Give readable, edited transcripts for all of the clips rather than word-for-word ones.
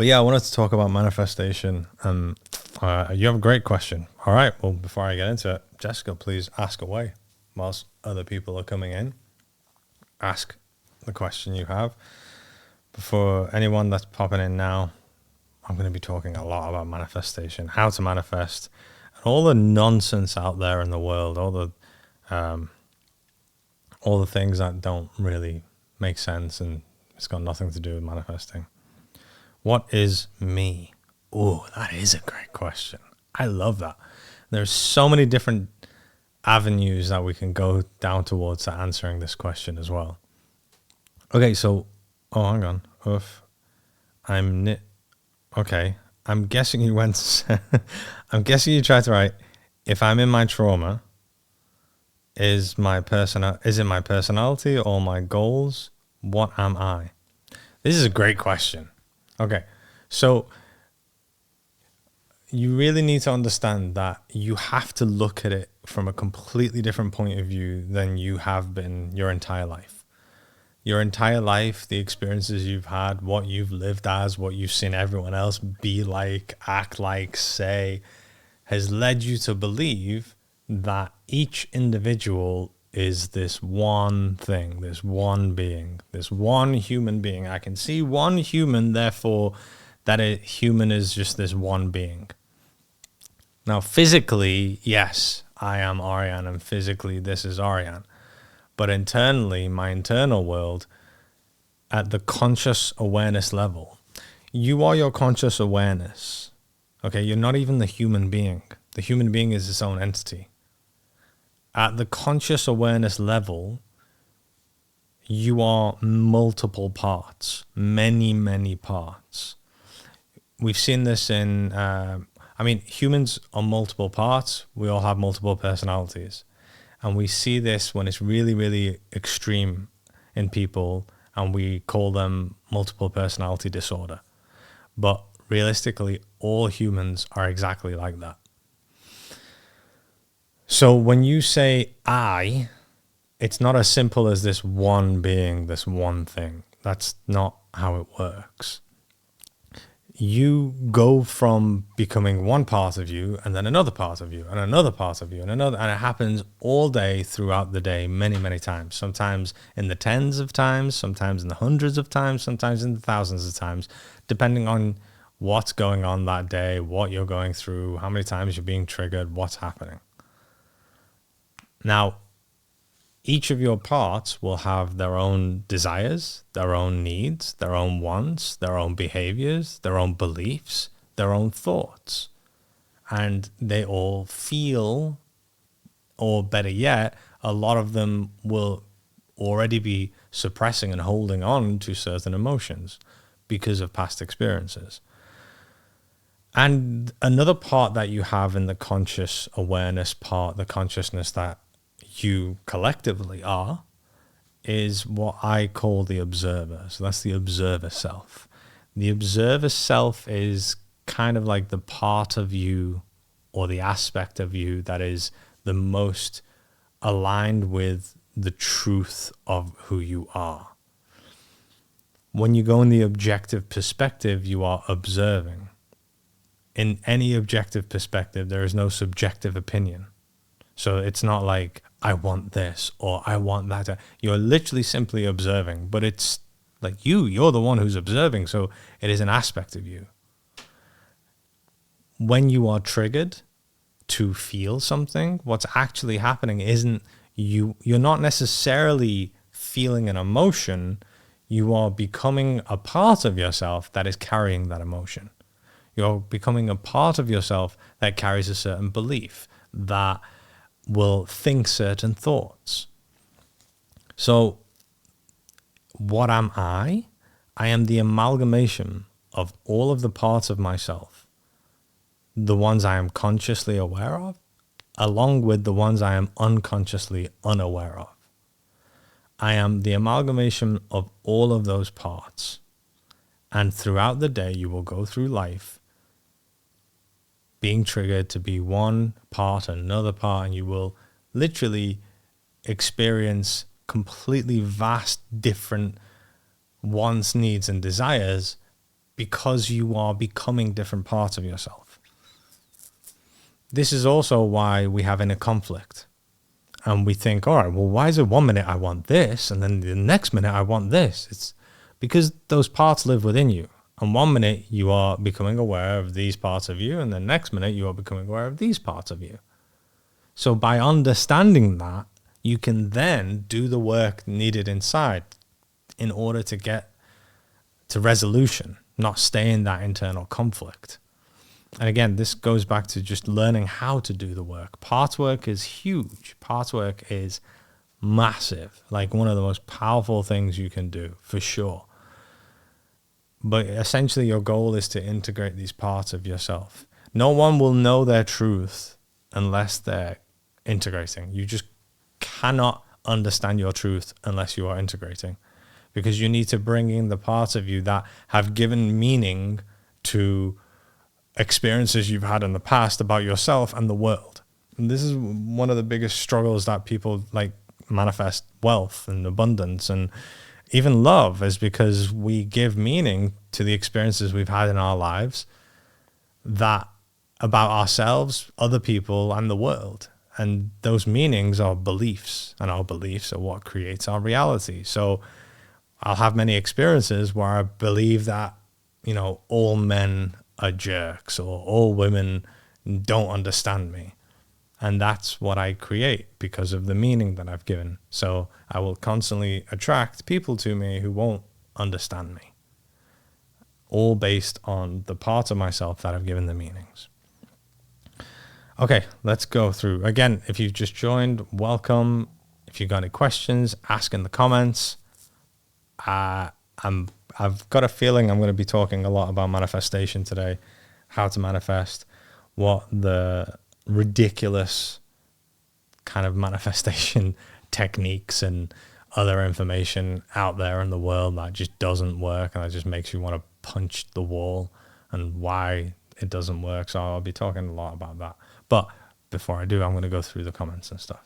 But yeah, I wanted to talk about manifestation. You have a great question. All right. Well, before I get into it, Jessica, please ask away whilst other people are coming in. Ask the question you have. For anyone that's popping in now, I'm going to be talking a lot about manifestation, how to manifest, and all the nonsense out there in the world, all the things that don't really make sense, and it's got nothing to do with manifesting. What is me? Oh, that is a great question. I love that. There's so many different avenues that we can go down towards to answering this question as well. Okay, so, hang on. Okay, I'm guessing you went, I'm guessing you tried to write, if I'm in my trauma, is it my personality or my goals? What am I? This is a great question. Okay, so you really need to understand that you have to look at it from a completely different point of view than you have been your entire life. Your entire life, the experiences you've had, what you've lived as, what you've seen everyone else be like, act like, say, has led you to believe that each individual is this one thing, this one being, this one human being. I can see one human, therefore that a human is just this one being. Now, physically, yes, I am Arian, and physically this is Arian. But internally, my internal world, at the conscious awareness level, you are your conscious awareness. Okay, you're not even the human being. The human being is its own entity. At the conscious awareness level, you are multiple parts, many, many parts. We've seen this in, humans are multiple parts. We all have multiple personalities. And we see this when it's really, really extreme in people, and we call them multiple personality disorder. But realistically, all humans are exactly like that. So when you say I, it's not as simple as this one being, this one thing. That's not how it works. You go from becoming one part of you and then another part of you and another part of you and another, and it happens all day throughout the day, many, many times, sometimes in the tens of times, sometimes in the hundreds of times, sometimes in the thousands of times, depending on what's going on that day, what you're going through, how many times you're being triggered, what's happening. Now, each of your parts will have their own desires, their own needs, their own wants, their own behaviors, their own beliefs, their own thoughts. And they all feel, or better yet, a lot of them will already be suppressing and holding on to certain emotions because of past experiences. And another part that you have in the conscious awareness part, the consciousness that you collectively are, is what I call the observer. So that's the observer self. The observer self is kind of like the part of you or the aspect of you that is the most aligned with the truth of who you are. When you go in the objective perspective, you are observing. In any objective perspective, there is no subjective opinion. So it's not like, I want this or I want that. You're literally simply observing, but it's like you're the one who's observing. So it is an aspect of you. When you are triggered to feel something, what's actually happening isn't you're not necessarily feeling an emotion. You are becoming a part of yourself that is carrying that emotion. You're becoming a part of yourself that carries a certain belief, that will think certain thoughts. So what am I? I am the amalgamation of all of the parts of myself, the ones I am consciously aware of, along with the ones I am unconsciously unaware of. I am the amalgamation of all of those parts. And throughout the day, you will go through life being triggered to be one part, another part, and you will literally experience completely vast, different wants, needs, and desires because you are becoming different parts of yourself. This is also why we have inner conflict. And we think, all right, well, why is it 1 minute I want this, and then the next minute I want this? It's because those parts live within you. And 1 minute you are becoming aware of these parts of you, and the next minute you are becoming aware of these parts of you. So by understanding that, you can then do the work needed inside in order to get to resolution, not stay in that internal conflict. And again, this goes back to just learning how to do the work. Part work is huge. Part work is massive, like one of the most powerful things you can do, for sure. But essentially, your goal is to integrate these parts of yourself. No one will know their truth unless they're integrating. You just cannot understand your truth unless you are integrating, because you need to bring in the parts of you that have given meaning to experiences you've had in the past about yourself and the world. And this is one of the biggest struggles that people like manifest wealth and abundance and even love, is because we give meaning to the experiences we've had in our lives that about ourselves, other people, and the world. And those meanings are beliefs, and our beliefs are what creates our reality. So I'll have many experiences where I believe that, you know, all men are jerks or all women don't understand me. And that's what I create because of the meaning that I've given. So I will constantly attract people to me who won't understand me, all based on the parts of myself that I've given the meanings. Okay, let's go through. Again, if you've just joined, welcome. If you've got any questions, ask in the comments. I've got a feeling I'm going to be talking a lot about manifestation today, how to manifest, what the ridiculous kind of manifestation techniques and other information out there in the world that just doesn't work, and that just makes you want to punch the wall, and why it doesn't work. So I'll be talking a lot about that. But before I do, I'm going to go through the comments and stuff.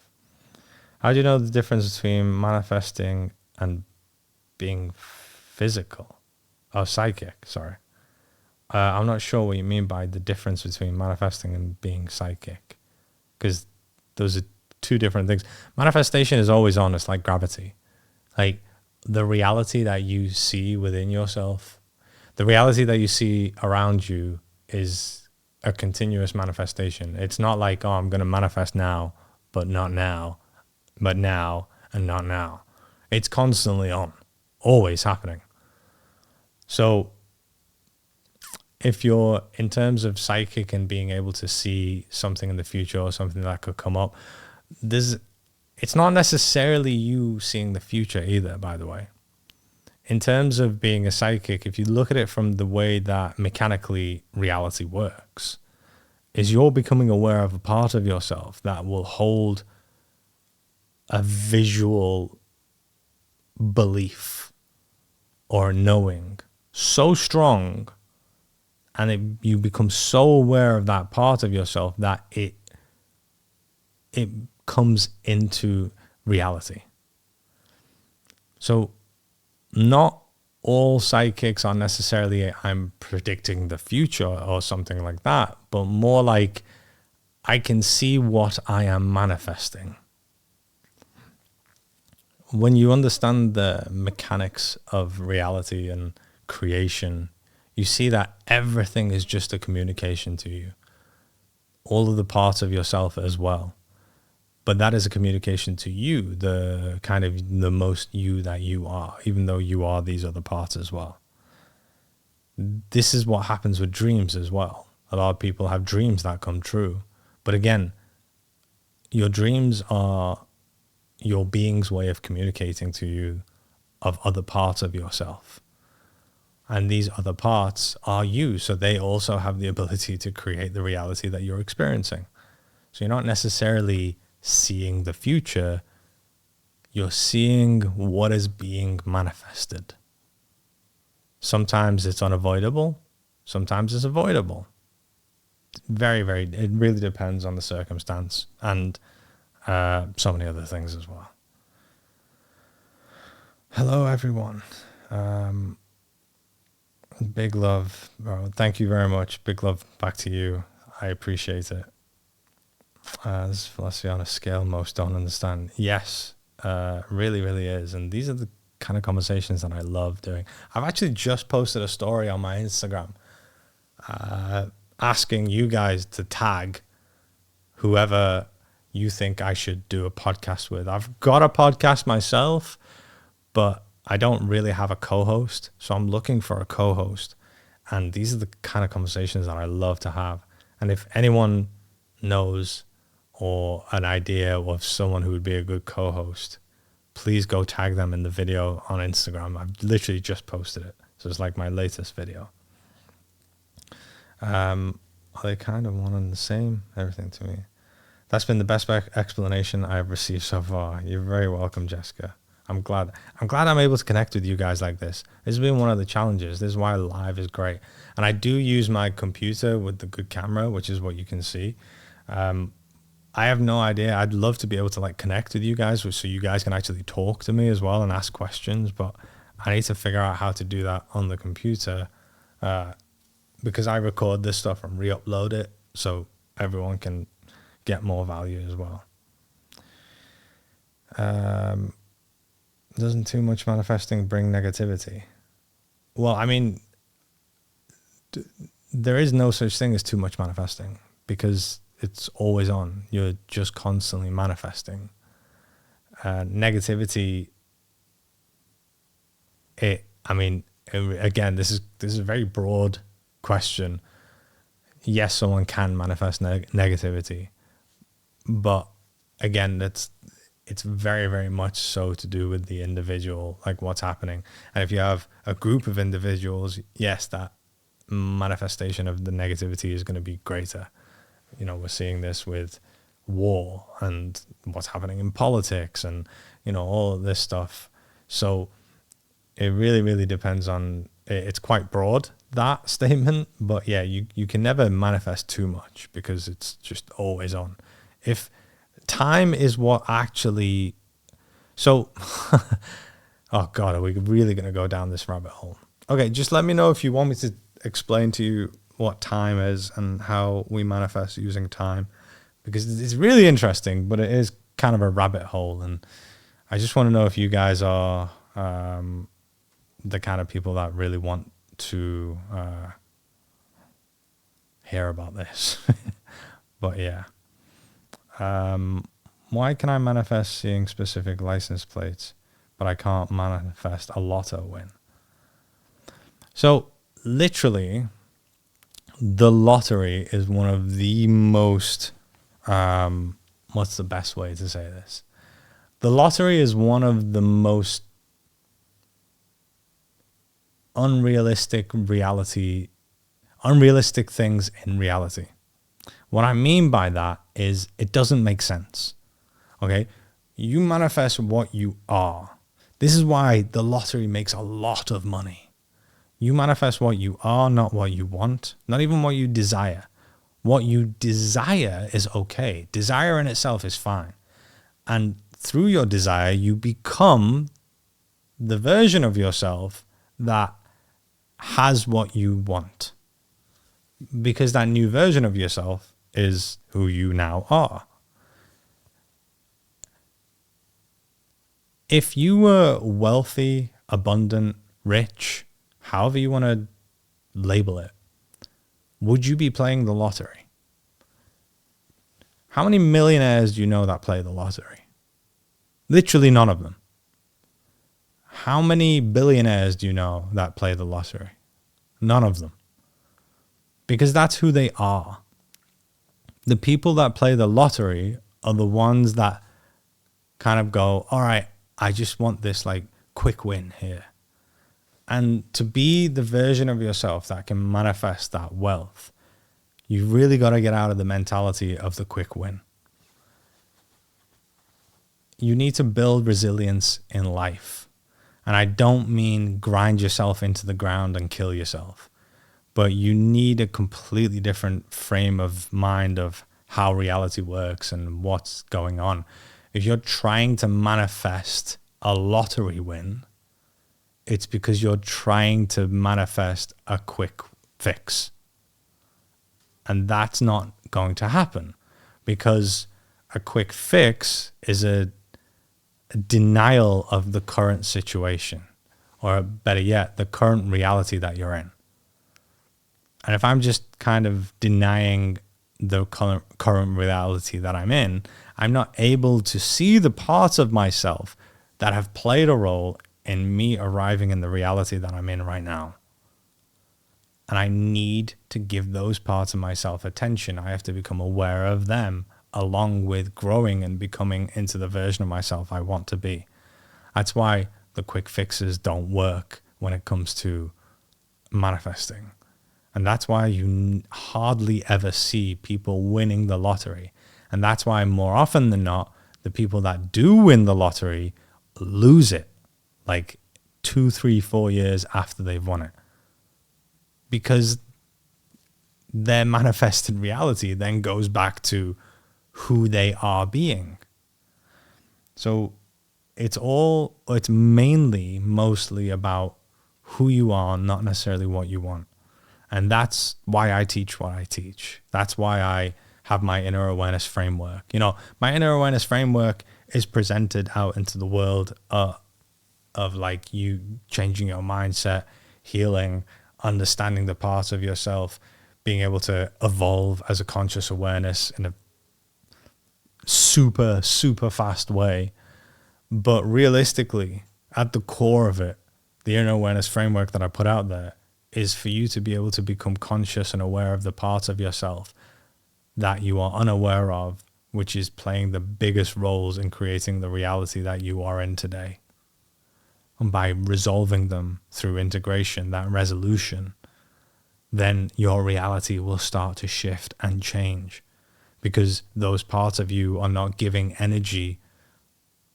How do you know the difference between manifesting and being physical? Oh, psychic, sorry. I'm not sure what you mean by the difference between manifesting and being psychic, because those are two different things. Manifestation is always on. It's like gravity. Like the reality that you see within yourself, the reality that you see around you is a continuous manifestation. It's not like, oh, I'm going to manifest now, but not now, but now and not now. It's constantly on, always happening. So if you're in terms of psychic and being able to see something in the future or something that could come up, it's not necessarily you seeing the future either, by the way. In terms of being a psychic, if you look at it from the way that mechanically reality works, is you're becoming aware of a part of yourself that will hold a visual belief or knowing so strong, and you become so aware of that part of yourself that it comes into reality. So not all psychics are necessarily, I'm predicting the future or something like that, but more like I can see what I am manifesting. When you understand the mechanics of reality and creation, you see that everything is just a communication to you. All of the parts of yourself as well. But that is a communication to you, the kind of the most you that you are, even though you are these other parts as well. This is what happens with dreams as well. A lot of people have dreams that come true. But again, your dreams are your being's way of communicating to you of other parts of yourself. And these other parts are you, so they also have the ability to create the reality that you're experiencing. So you're not necessarily seeing the future, you're seeing what is being manifested. Sometimes it's unavoidable, sometimes it's avoidable. It really depends on the circumstance and so many other things as well. Hello, everyone. Big love, bro. Thank you very much. Big love back to you. I appreciate it. This is philosophy on a scale most don't understand. Yes, really, really is. And these are the kind of conversations that I love doing. I've actually just posted a story on my Instagram asking you guys to tag whoever you think I should do a podcast with. I've got a podcast myself, but I don't really have a co-host. So I'm looking for a co-host. And these are the kind of conversations that I love to have. And if anyone knows or an idea of someone who would be a good co-host, please go tag them in the video on Instagram. I've literally just posted it. So it's like my latest video. Are they kind of one and the same? Everything to me. That's been the best explanation I've received so far. You're very welcome, Jessica. I'm glad I'm able to connect with you guys like this. This has been one of the challenges. This is why live is great. And I do use my computer with the good camera, which is what you can see. I have no idea. I'd love to be able to like connect with you guys so you guys can actually talk to me as well and ask questions, but I need to figure out how to do that on the computer because I record this stuff and re-upload it so everyone can get more value as well. Doesn't too much manifesting bring negativity? Well, I mean, there is no such thing as too much manifesting because it's always on. You're just constantly manifesting. Negativity, again, this is a very broad question. Yes, someone can manifest negativity, but again, it's very, very much so to do with the individual, like what's happening. And if you have a group of individuals, yes, that manifestation of the negativity is going to be greater. You know, we're seeing this with war and what's happening in politics and, you know, all of this stuff. So it really, really depends on, it's quite broad, that statement, but yeah, you can never manifest too much because it's just always on. If time is what actually, so, oh God, are we really going to go down this rabbit hole? Okay, just let me know if you want me to explain to you what time is and how we manifest using time, because it's really interesting, but it is kind of a rabbit hole. And I just want to know if you guys are the kind of people that really want to hear about this. But yeah. Why can I manifest seeing specific license plates, but I can't manifest a lotto win? So literally, the lottery is one of the most, what's the best way to say this? The lottery is one of the most unrealistic things in reality. What I mean by that is it doesn't make sense. Okay? You manifest what you are. This is why the lottery makes a lot of money. You manifest what you are, not what you want, not even what you desire. What you desire is okay. Desire in itself is fine. And through your desire, you become the version of yourself that has what you want. Because that new version of yourself is who you now are. If you were wealthy, abundant, rich, however you want to label it, would you be playing the lottery? How many millionaires do you know that play the lottery? Literally none of them. How many billionaires do you know that play the lottery? None of them. Because that's who they are. The people that play the lottery are the ones that kind of go, all right, I just want this like quick win here. And to be the version of yourself that can manifest that wealth, you really got to get out of the mentality of the quick win. You need to build resilience in life. And I don't mean grind yourself into the ground and kill yourself. But you need a completely different frame of mind of how reality works and what's going on. If you're trying to manifest a lottery win, it's because you're trying to manifest a quick fix. And that's not going to happen, because a quick fix is a denial of the current situation, or better yet, the current reality that you're in. And if I'm just kind of denying the current reality that I'm in, I'm not able to see the parts of myself that have played a role in me arriving in the reality that I'm in right now. And I need to give those parts of myself attention. I have to become aware of them, along with growing and becoming into the version of myself I want to be. That's why the quick fixes don't work when it comes to manifesting. And that's why you hardly ever see people winning the lottery. And that's why more often than not, the people that do win the lottery lose it like 2, 3, 4 years after they've won it. Because their manifested reality then goes back to who they are being. So it's mostly about who you are, not necessarily what you want. And that's why I teach what I teach. That's why I have my inner awareness framework. You know, my inner awareness framework is presented out into the world of like you changing your mindset, healing, understanding the parts of yourself, being able to evolve as a conscious awareness in a super, super fast way. But realistically, at the core of it, the inner awareness framework that I put out there is for you to be able to become conscious and aware of the parts of yourself that you are unaware of, which is playing the biggest roles in creating the reality that you are in today. And by resolving them through integration, that resolution, then your reality will start to shift and change, because those parts of you are not giving energy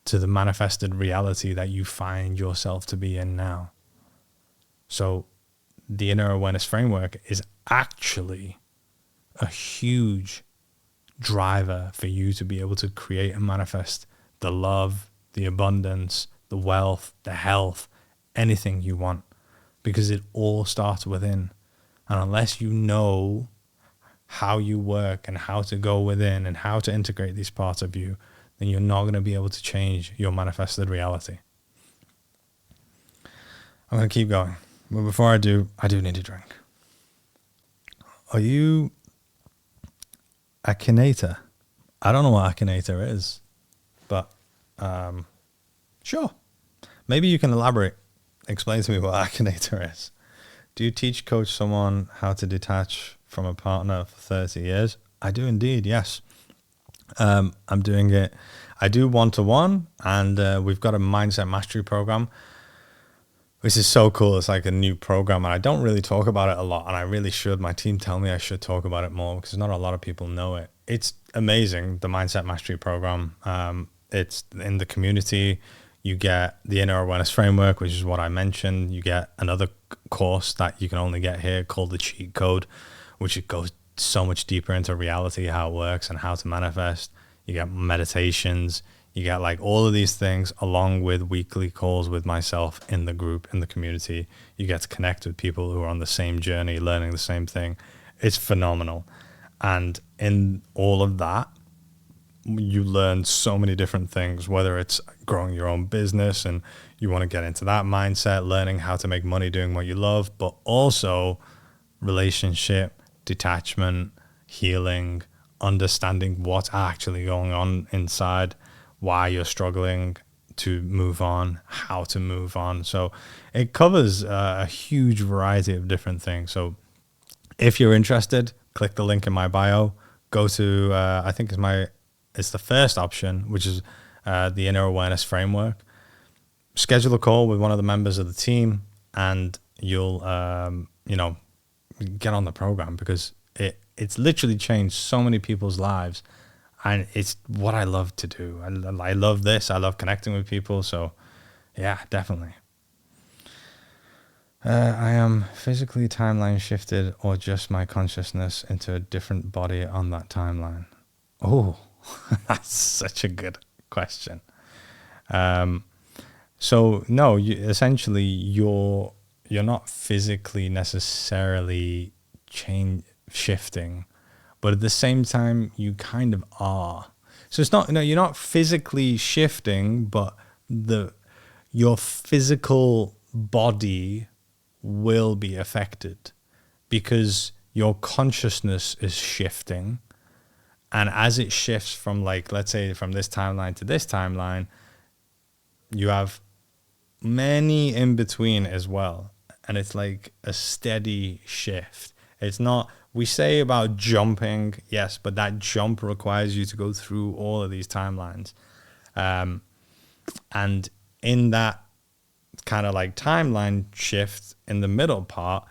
to the manifested reality that you find yourself to be in now. So the inner awareness framework is actually a huge driver for you to be able to create and manifest the love, the abundance, the wealth, the health, anything you want, because it all starts within. And unless you know how you work and how to go within and how to integrate these parts of you, then you're not going to be able to change your manifested reality. I'm going to keep going. But before I do need a drink. Are you Akinator? I don't know what Akinator is, but sure. Maybe you can elaborate. Explain to me what Akinator is. Do you teach, coach someone how to detach from a partner for 30 years? I do indeed, yes. I'm doing it. I do one-to-one, and we've got a mindset mastery program, which is so cool. It's like a new program, and I don't really talk about it a lot, and I really should. My team tell me I should talk about it more because not a lot of people know it. It's amazing, the mindset mastery program. It's in the community. You get the inner awareness framework, which is what I mentioned. You get another course that you can only get here called the cheat code, which it goes so much deeper into reality, how it works and how to manifest. You get meditations. You get like all of these things along with weekly calls with myself in the group, in the community. You get to connect with people who are on the same journey, learning the same thing. It's phenomenal. And in all of that, you learn so many different things, whether it's growing your own business and you want to get into that mindset, learning how to make money doing what you love, but also relationship, detachment, healing, understanding what's actually going on inside, why you're struggling to move on, how to move on. So it covers a huge variety of different things. So if you're interested, click the link in my bio, go to, I think it's the first option, which is the inner awareness framework. Schedule a call with one of the members of the team, and you'll, get on the program, because it's literally changed so many people's lives, and it's what I love to do. I love this. I love connecting with people. So yeah, definitely. I am physically timeline shifted, or just my consciousness into a different body on that timeline? Oh, that's such a good question. So no, essentially you're not physically necessarily shifting, but at the same time you kind of are. So it's not, no, you're not physically shifting, but your physical body will be affected because your consciousness is shifting. And as it shifts from, like, let's say from this timeline to this timeline, you have many in between as well. And it's like a steady shift. It's not, we say about jumping, yes, but that jump requires you to go through all of these timelines. And in that kind of like timeline shift in the middle part,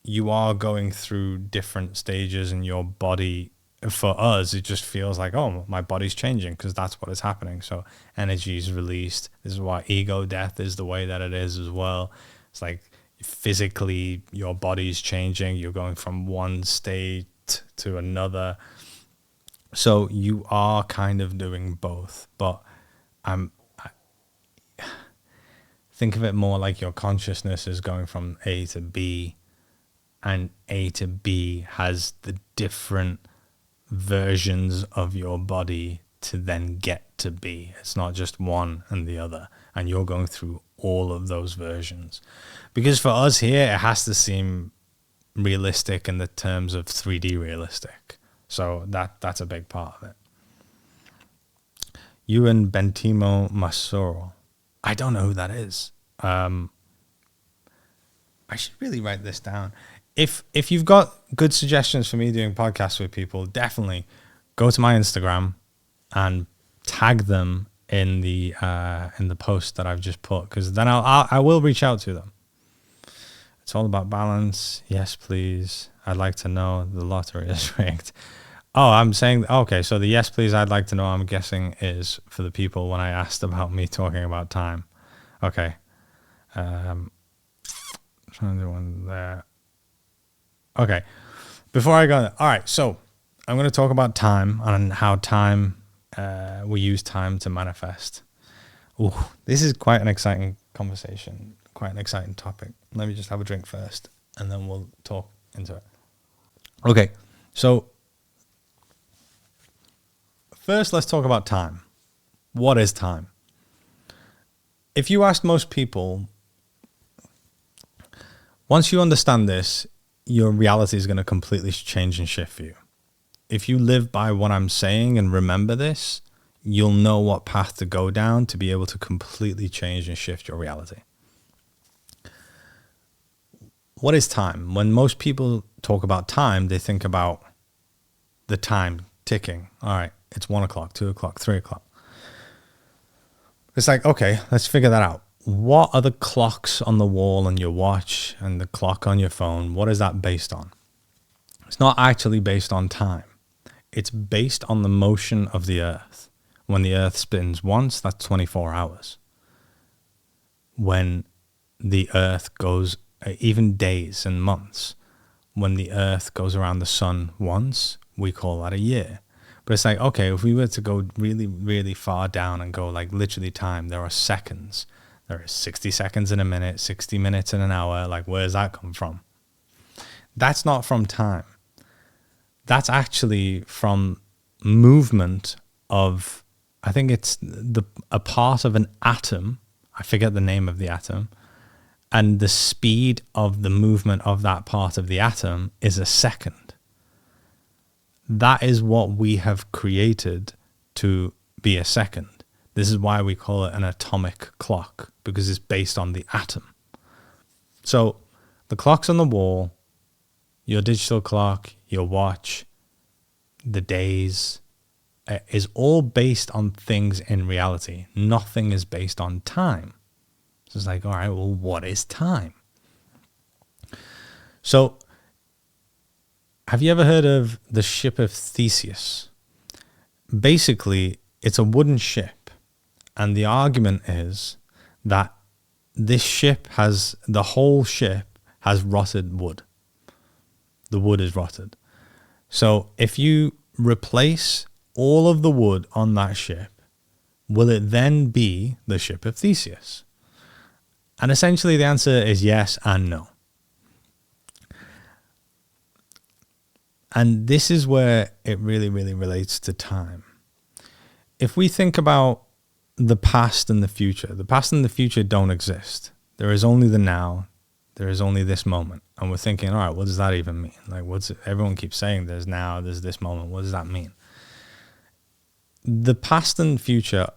you are going through different stages in your body. For us, it just feels like, oh, my body's changing because that's what is happening. So energy is released. This is why ego death is the way that it is as well. It's like physically your body's changing. You're going from one state to another. So you are kind of doing both. But think of it more like your consciousness is going from A to B, and A to B has the different versions of your body to then get to B. It's not just one and the other, and you're going through all of those versions. Because for us here, it has to seem realistic in the terms of 3D realistic. So that's a big part of it. You and Bentimo Masoro. I don't know who that is. I should really write this down. If you've got good suggestions for me doing podcasts with people, definitely go to my Instagram and tag them in the post that I've just put, because then I will reach out to them. It's all about balance. Yes, please. I'd like to know the lottery is rigged. Oh, I'm saying, okay, so the yes, please, I'd like to know, I'm guessing, is for the people when I asked about me talking about time. Okay. Trying to do one there. Okay. Before I go, all right, so I'm going to talk about time and how we use time to manifest. Ooh, this is quite an exciting conversation, quite an exciting topic. Let me just have a drink first, and then we'll talk into it. Okay, so first, let's talk about time. What is time? If you ask most people, once you understand this, your reality is going to completely change and shift for you. If you live by what I'm saying and remember this, you'll know what path to go down to be able to completely change and shift your reality. What is time? When most people talk about time, they think about the time ticking. All right, it's 1 o'clock, 2 o'clock, 3 o'clock. It's like, okay, let's figure that out. What are the clocks on the wall on your watch and the clock on your phone? What is that based on? It's not actually based on time. It's based on the motion of the earth. When the earth spins once, that's 24 hours. When the earth goes, even days and months, when the earth goes around the sun once, we call that a year. But it's like, okay, if we were to go really, really far down and go like literally time, there are seconds. There is 60 seconds in a minute, 60 minutes in an hour. Like, where does that come from? That's not from time. That's actually from movement of, I think it's a part of an atom. I forget the name of the atom. And the speed of the movement of that part of the atom is a second. That is what we have created to be a second. This is why we call it an atomic clock, because it's based on the atom. So the clocks on the wall, your digital clock, your watch, the days, is all based on things in reality. Nothing is based on time. So it's like, all right, well, what is time? So have you ever heard of the ship of Theseus? Basically, it's a wooden ship. And the argument is that this ship the whole ship has rotted wood. The wood is rotted. So if you replace all of the wood on that ship, will it then be the ship of Theseus? And essentially the answer is yes and no. And this is where it really, really relates to time. If we think about the past and the future and the future don't exist. There is only the now. There is only this moment. And we're thinking, all right, what does that even mean? Like, everyone keeps saying there's now, there's this moment. What does that mean? The past and future,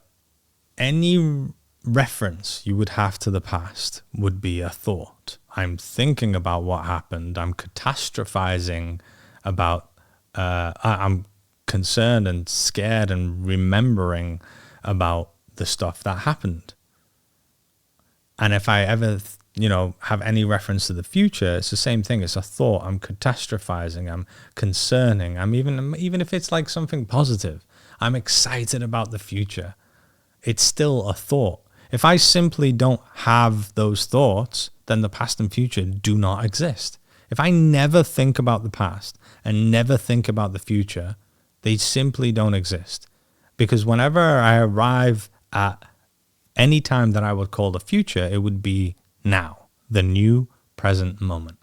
any reference you would have to the past would be a thought. I'm thinking about what happened. I'm catastrophizing about, I'm concerned and scared and remembering about the stuff that happened. And if I ever, have any reference to the future, it's the same thing. It's a thought. I'm catastrophizing. I'm concerning. I'm even if it's like something positive, I'm excited about the future. It's still a thought. If I simply don't have those thoughts, then the past and future do not exist. If I never think about the past and never think about the future, they simply don't exist. Because whenever I arrive at any time that I would call the future, it would be now, the new present moment.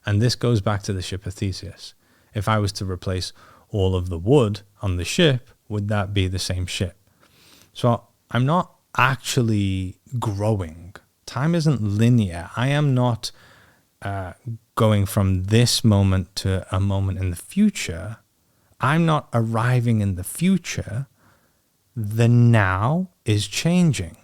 And this goes back to the ship of Theseus. If I was to replace all of the wood on the ship, would that be the same ship? So I'm not actually growing. Time isn't linear. I am not going from this moment to a moment in the future. I'm not arriving in the future. The now is changing.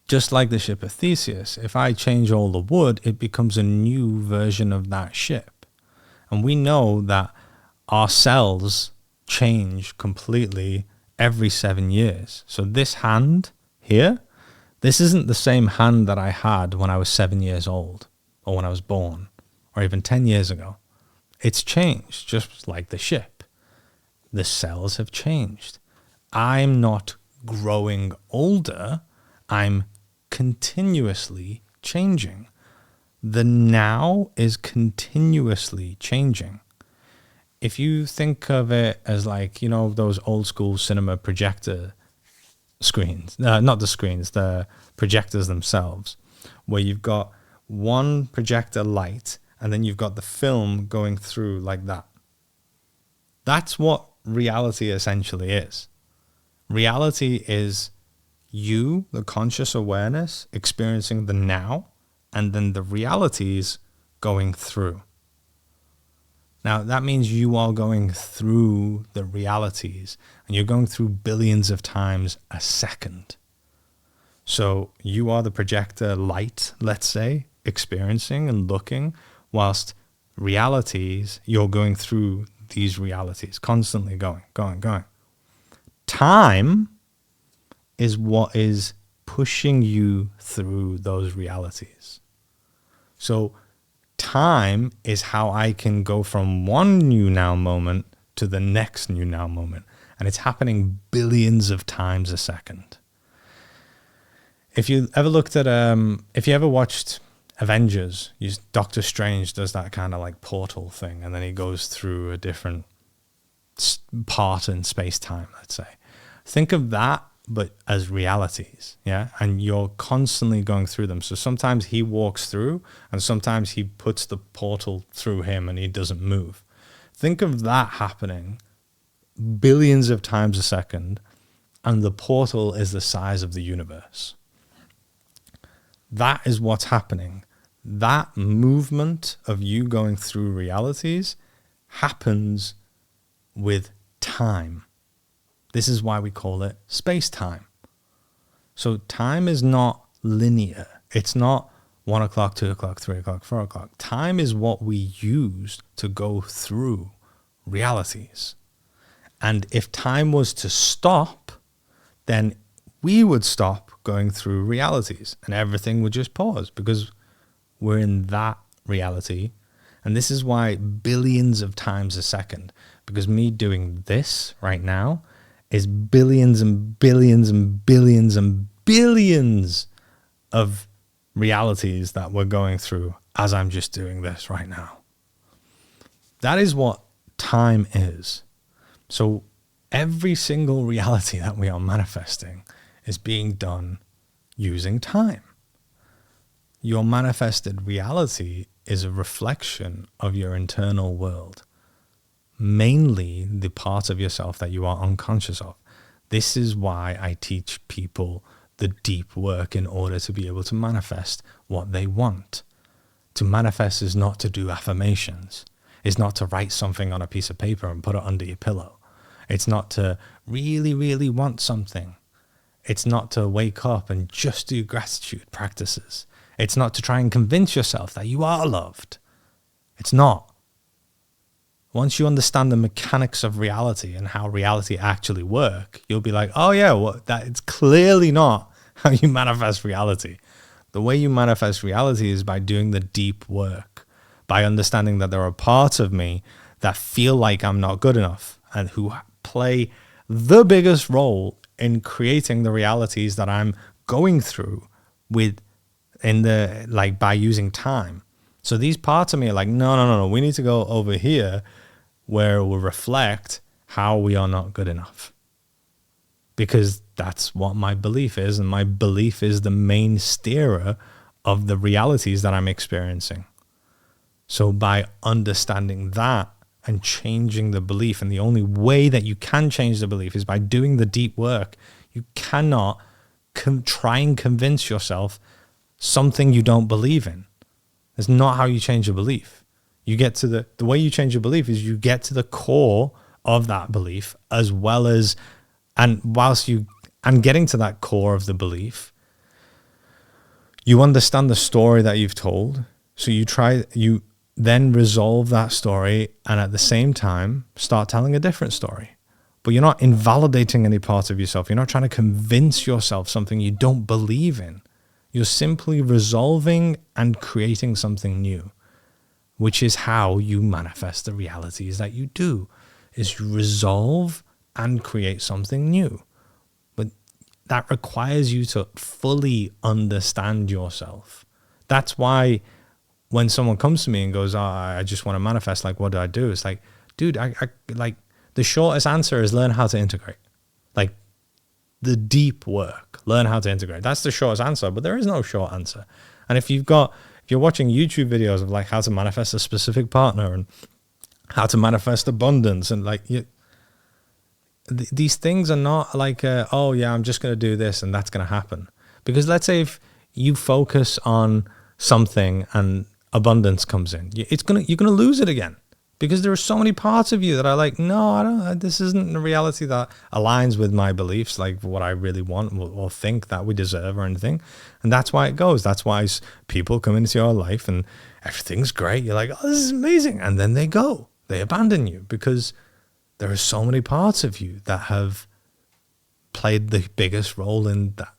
Just like the ship of Theseus, if I change all the wood, it becomes a new version of that ship. And we know that our cells change completely every 7 years. So this hand here, this isn't the same hand that I had when I was 7 years old, or when I was born, or even 10 years ago. It's changed, just like the ship. The cells have changed. I'm not growing older. I'm continuously changing. The now is continuously changing. If you think of it as like, those old school cinema projector screens, not the screens, the projectors themselves, where you've got one projector light and then you've got the film going through like that. That's what reality essentially is. Reality is you, the conscious awareness, experiencing the now, and then the realities going through. Now, that means you are going through the realities, and you're going through billions of times a second. So you are the projector light, let's say, experiencing and looking, whilst realities, you're going through these realities, constantly going. Time is what is pushing you through those realities. So time is how I can go from one new now moment to the next new now moment. And it's happening billions of times a second. If you ever if you ever watched Avengers, Doctor Strange does that kind of like portal thing, and then he goes through a different part in space-time, let's say. Think of that, but as realities, yeah? And you're constantly going through them. So sometimes he walks through, and sometimes he puts the portal through him and he doesn't move. Think of that happening billions of times a second, and the portal is the size of the universe. That is what's happening. That movement of you going through realities happens with time. This is why we call it space-time. So time is not linear. It's not 1 o'clock, 2 o'clock, 3 o'clock, 4 o'clock. Time is what we use to go through realities. And if time was to stop, then we would stop going through realities and everything would just pause, because we're in that reality. And this is why billions of times a second, because me doing this right now is billions and billions and billions and billions of realities that we're going through as I'm just doing this right now. That is what time is. So every single reality that we are manifesting is being done using time. Your manifested reality is a reflection of your internal world, mainly the part of yourself that you are unconscious of. This is why I teach people the deep work in order to be able to manifest what they want. To manifest is not to do affirmations. It's not to write something on a piece of paper and put it under your pillow. It's not to really, really want something. It's not to wake up and just do gratitude practices. It's not to try and convince yourself that you are loved. It's not. Once you understand the mechanics of reality and how reality actually works, you'll be like, oh yeah, well, that it's clearly not how you manifest reality. The way you manifest reality is by doing the deep work, by understanding that there are parts of me that feel like I'm not good enough and who play the biggest role in creating the realities that I'm going through by using time. So these parts of me are like, no, we need to go over here where we'll reflect how we are not good enough. Because that's what my belief is, and my belief is the main steerer of the realities that I'm experiencing. So by understanding that and changing the belief, and the only way that you can change the belief is by doing the deep work. You cannot try and convince yourself something you don't believe in. That's not how you change a belief. You get to the way you change your belief is you get to the core of that belief, as well as, and getting to that core of the belief, you understand the story that you've told. So you then resolve that story, and at the same time start telling a different story. But you're not invalidating any part of yourself. You're not trying to convince yourself something you don't believe in. You're simply resolving and creating something new, which is how you manifest the realities that you do, is you resolve and create something new. But that requires you to fully understand yourself. That's why when someone comes to me and goes, I just want to manifest, like, what do I do? It's like, dude, I like, the shortest answer is learn how to integrate. Like, the deep work, learn how to integrate. That's the shortest answer, but there is no short answer. And if you're watching YouTube videos of like how to manifest a specific partner and how to manifest abundance, and like these things are not like, oh yeah, I'm just going to do this and that's going to happen. Because let's say if you focus on something and abundance comes in, you're going to lose it again. Because there are so many parts of you that are like, no, this isn't the reality that aligns with my beliefs, like what I really want or think that we deserve or anything. And that's why it goes. That's why people come into your life and everything's great. You're like, oh, this is amazing. And then they go. They abandon you because there are so many parts of you that have played the biggest role in that,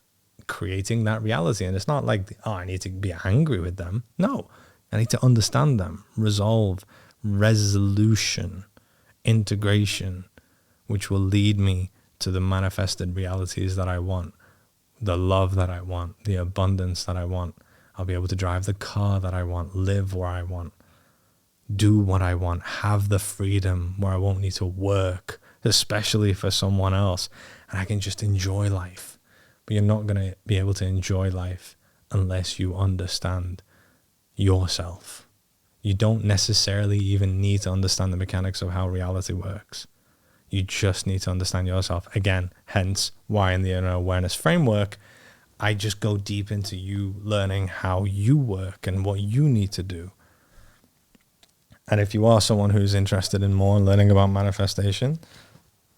creating that reality. And it's not like, oh, I need to be angry with them. No, I need to understand them, resolve, resolution, integration, which will lead me to the manifested realities that I want, the love that I want, the abundance that I want. I'll be able to drive the car that I want, live where I want, do what I want, have the freedom where I won't need to work, especially for someone else, and I can just enjoy life. But you're not going to be able to enjoy life unless you understand yourself. You don't necessarily even need to understand the mechanics of how reality works. You just need to understand yourself. Again, hence why in the inner awareness framework, I just go deep into you learning how you work and what you need to do. And if you are someone who's interested in more learning about manifestation,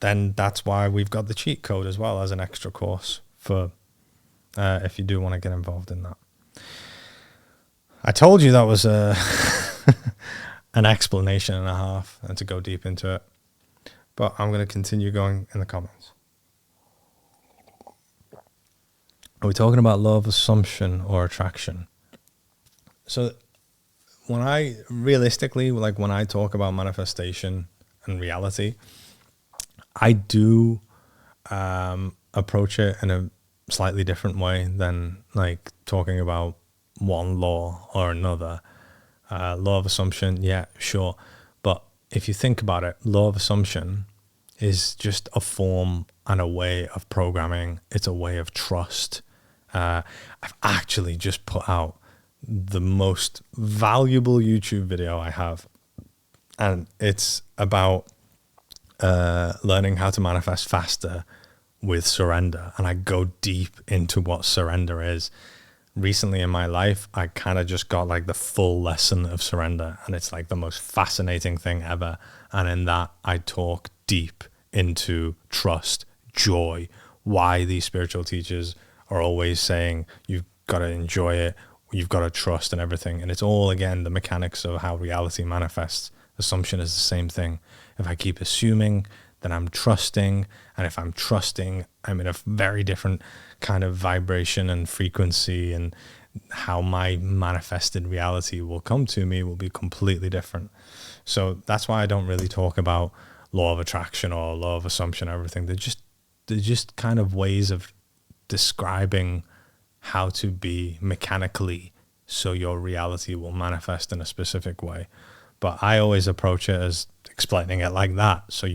then that's why we've got the cheat code as well as an extra course for if you do want to get involved in that. I told you that was an explanation and a half and to go deep into it. But I'm going to continue going in the comments. Are we talking about law of assumption or attraction? So when I talk about manifestation and reality, I do approach it in a slightly different way than like talking about one law or another. Law of assumption, yeah, sure. But if you think about it, law of assumption is just a form and a way of programming. It's a way of trust. I've actually just put out the most valuable YouTube video I have, and it's about learning how to manifest faster with surrender. And I go deep into what surrender is. Recently in my life, I kind of just got like the full lesson of surrender, and it's like the most fascinating thing ever. And in that, I talk deep into trust, joy, why these spiritual teachers are always saying you've got to enjoy it, you've got to trust and everything. And it's all, again, the mechanics of how reality manifests. Assumption is the same thing. If I keep assuming, then I'm trusting. And if I'm trusting, I'm in a very different kind of vibration and frequency, and how my manifested reality will come to me will be completely different. So that's why I don't really talk about law of attraction or law of assumption or everything. They're just kind of ways of describing how to be mechanically so your reality will manifest in a specific way. But I always approach it as explaining it like that, so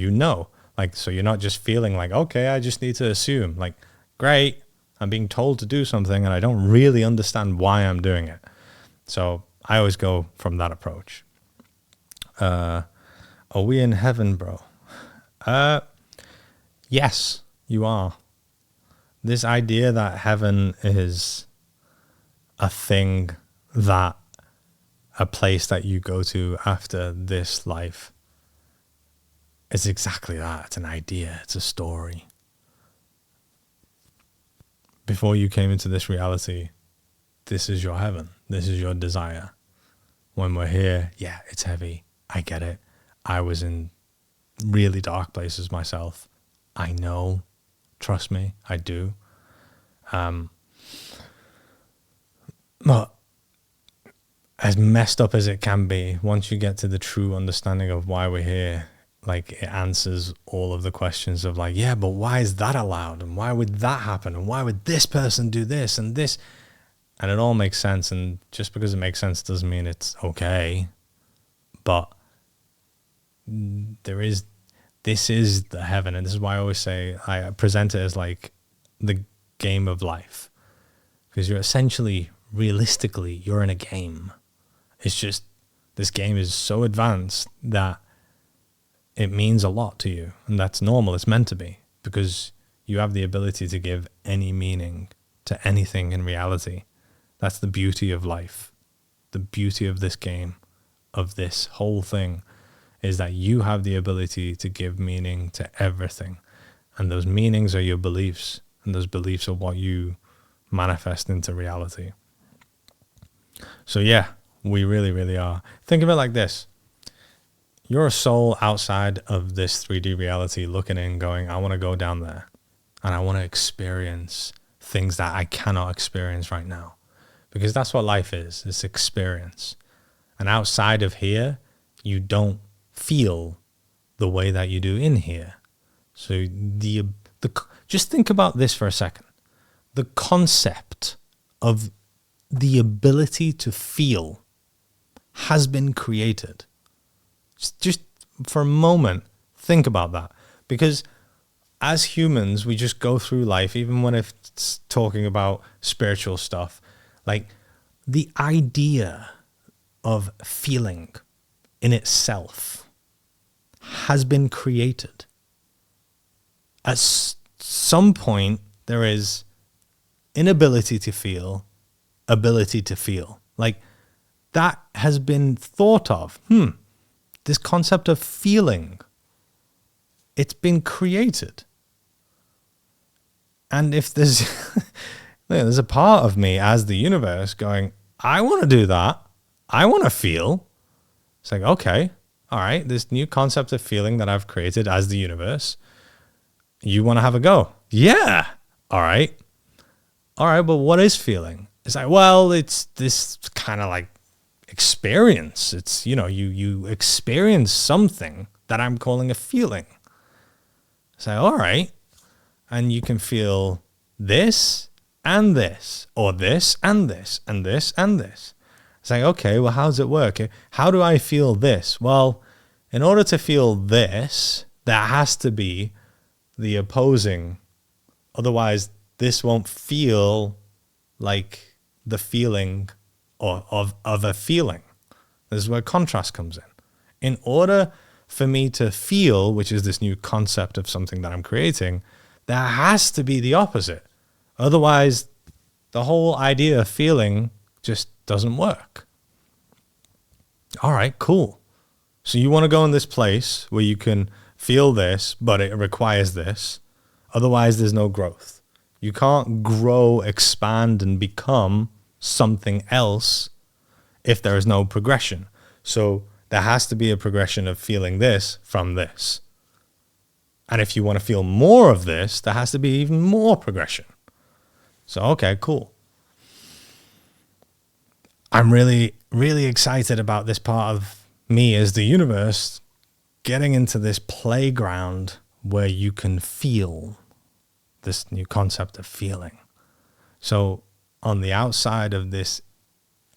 so you're not just feeling like, okay, I just need to assume, like, great, I'm being told to do something and I don't really understand why I'm doing it. So I always go from that approach. Are we in heaven, bro? Yes, you are. This idea that heaven is a thing, that a place that you go to after this life, is exactly that. It's an idea. It's a story. Before you came into this reality, this is your heaven. This is your desire. When we're here, yeah, it's heavy. I get it. I was in really dark places myself. I know. Trust me, I do. But as messed up as it can be, once you get to the true understanding of why we're here, like, it answers all of the questions of like, yeah, but why is that allowed? And why would that happen? And why would this person do this and this? And it all makes sense. And just because it makes sense doesn't mean it's okay. But this is the heaven. And this is why I always say, I present it as like the game of life. Because you're essentially, realistically, you're in a game. It's just, this game is so advanced that it means a lot to you. And that's normal. It's meant to be. Because you have the ability to give any meaning to anything in reality. That's the beauty of life. The beauty of this game, of this whole thing, is that you have the ability to give meaning to everything. And those meanings are your beliefs. And those beliefs are what you manifest into reality. So yeah, we really, really are. Think of it like this. You're a soul outside of this 3D reality looking in going, I want to go down there. And I want to experience things that I cannot experience right now. Because that's what life is. It's experience. And outside of here, you don't feel the way that you do in here. So just think about this for a second. The concept of the ability to feel has been created. Just for a moment, think about that. Because as humans, we just go through life, even when it's talking about spiritual stuff, like the idea of feeling in itself has been created. At some point, there is inability to feel, ability to feel. Like, that has been thought of. This concept of feeling, it's been created. And if there's a part of me as the universe going, I want to do that. I want to feel. It's like, okay, all right, this new concept of feeling that I've created as the universe, you want to have a go? Yeah. All right, but what is feeling? It's like, well, it's this kind of like experience. It's, you experience something that I'm calling a feeling. It's like, all right, and you can feel this and this, or this and this and this and this. It's like, okay, well, how does it work? How do I feel this? Well, in order to feel this, there has to be the opposing. Otherwise, this won't feel like the feeling of a feeling. This is where contrast comes in. In order for me to feel, which is this new concept of something that I'm creating, there has to be the opposite. Otherwise, the whole idea of feeling just doesn't work. All right, cool. So you want to go in this place where you can feel this, but it requires this. Otherwise, there's no growth. You can't grow, expand, and become something else if there is no progression. So there has to be a progression of feeling this from this. And if you want to feel more of this, there has to be even more progression. So, okay, cool. I'm really, really excited about this part of me as the universe getting into this playground where you can feel this new concept of feeling. So on the outside of this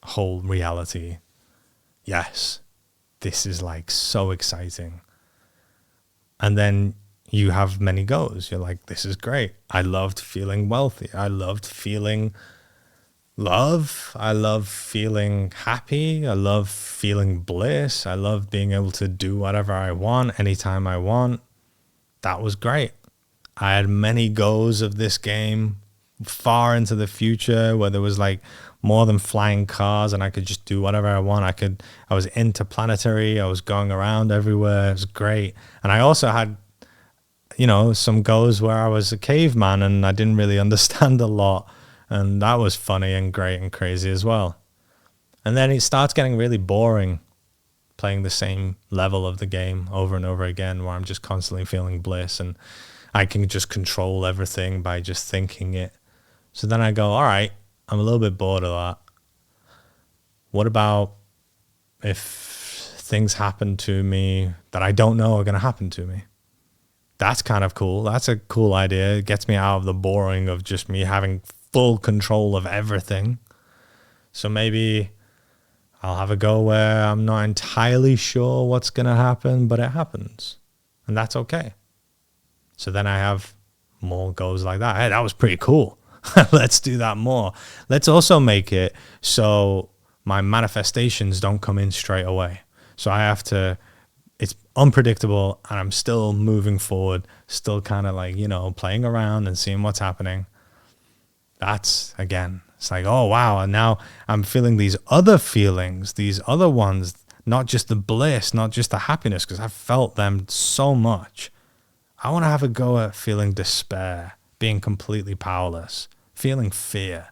whole reality, yes, this is like so exciting. And then you have many goes. You're like, this is great. I loved feeling wealthy. I loved feeling love. I love feeling happy. I love feeling bliss. I love being able to do whatever I want anytime I want. That was great. I had many goes of this game far into the future where there was like more than flying cars and I could just do whatever I want. I was interplanetary. I was going around everywhere. It was great. And I also had, some goes where I was a caveman and I didn't really understand a lot. And that was funny and great and crazy as well. And then it starts getting really boring playing the same level of the game over and over again where I'm just constantly feeling bliss and I can just control everything by just thinking it. So then I go, all right, I'm a little bit bored of that. What about if things happen to me that I don't know are going to happen to me? That's kind of cool. That's a cool idea. It gets me out of the boring of just me having full control of everything. So maybe I'll have a go where I'm not entirely sure what's going to happen, but it happens. And that's okay. So then I have more goes like that. Hey, that was pretty cool. Let's do that more. Let's also make it so my manifestations don't come in straight away. So I have to, it's unpredictable and I'm still moving forward, still kind of like, playing around and seeing what's happening. That's, again, it's like, oh, wow. And now I'm feeling these other feelings, these other ones, not just the bliss, not just the happiness, because I've felt them so much. I want to have a go at feeling despair, being completely powerless, feeling fear.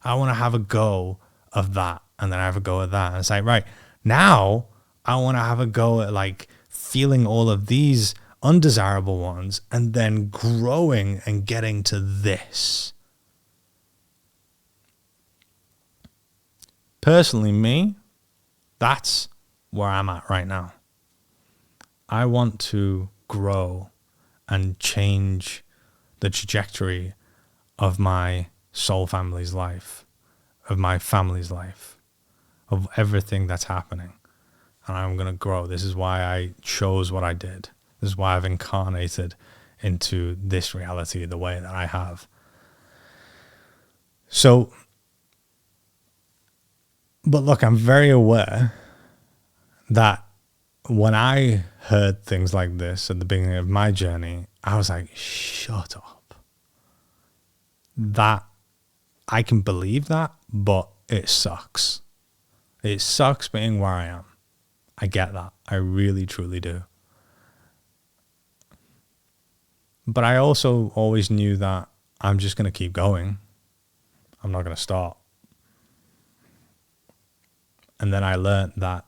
I want to have a go of that, and then I have a go at that. And it's like, right, now I want to have a go at like feeling all of these undesirable ones and then growing and getting to this. Personally, me, that's where I'm at right now. I want to grow and change the trajectory of my soul family's life, of my family's life, of everything that's happening. And I'm going to grow. This is why I chose what I did. This is why I've incarnated into this reality the way that I have. So, but look, I'm very aware that when I heard things like this at the beginning of my journey, I was like, shut up. That, I can believe that, but it sucks. It sucks being where I am. I get that. I really, truly do. But I also always knew that I'm just going to keep going. I'm not going to stop. And then I learned that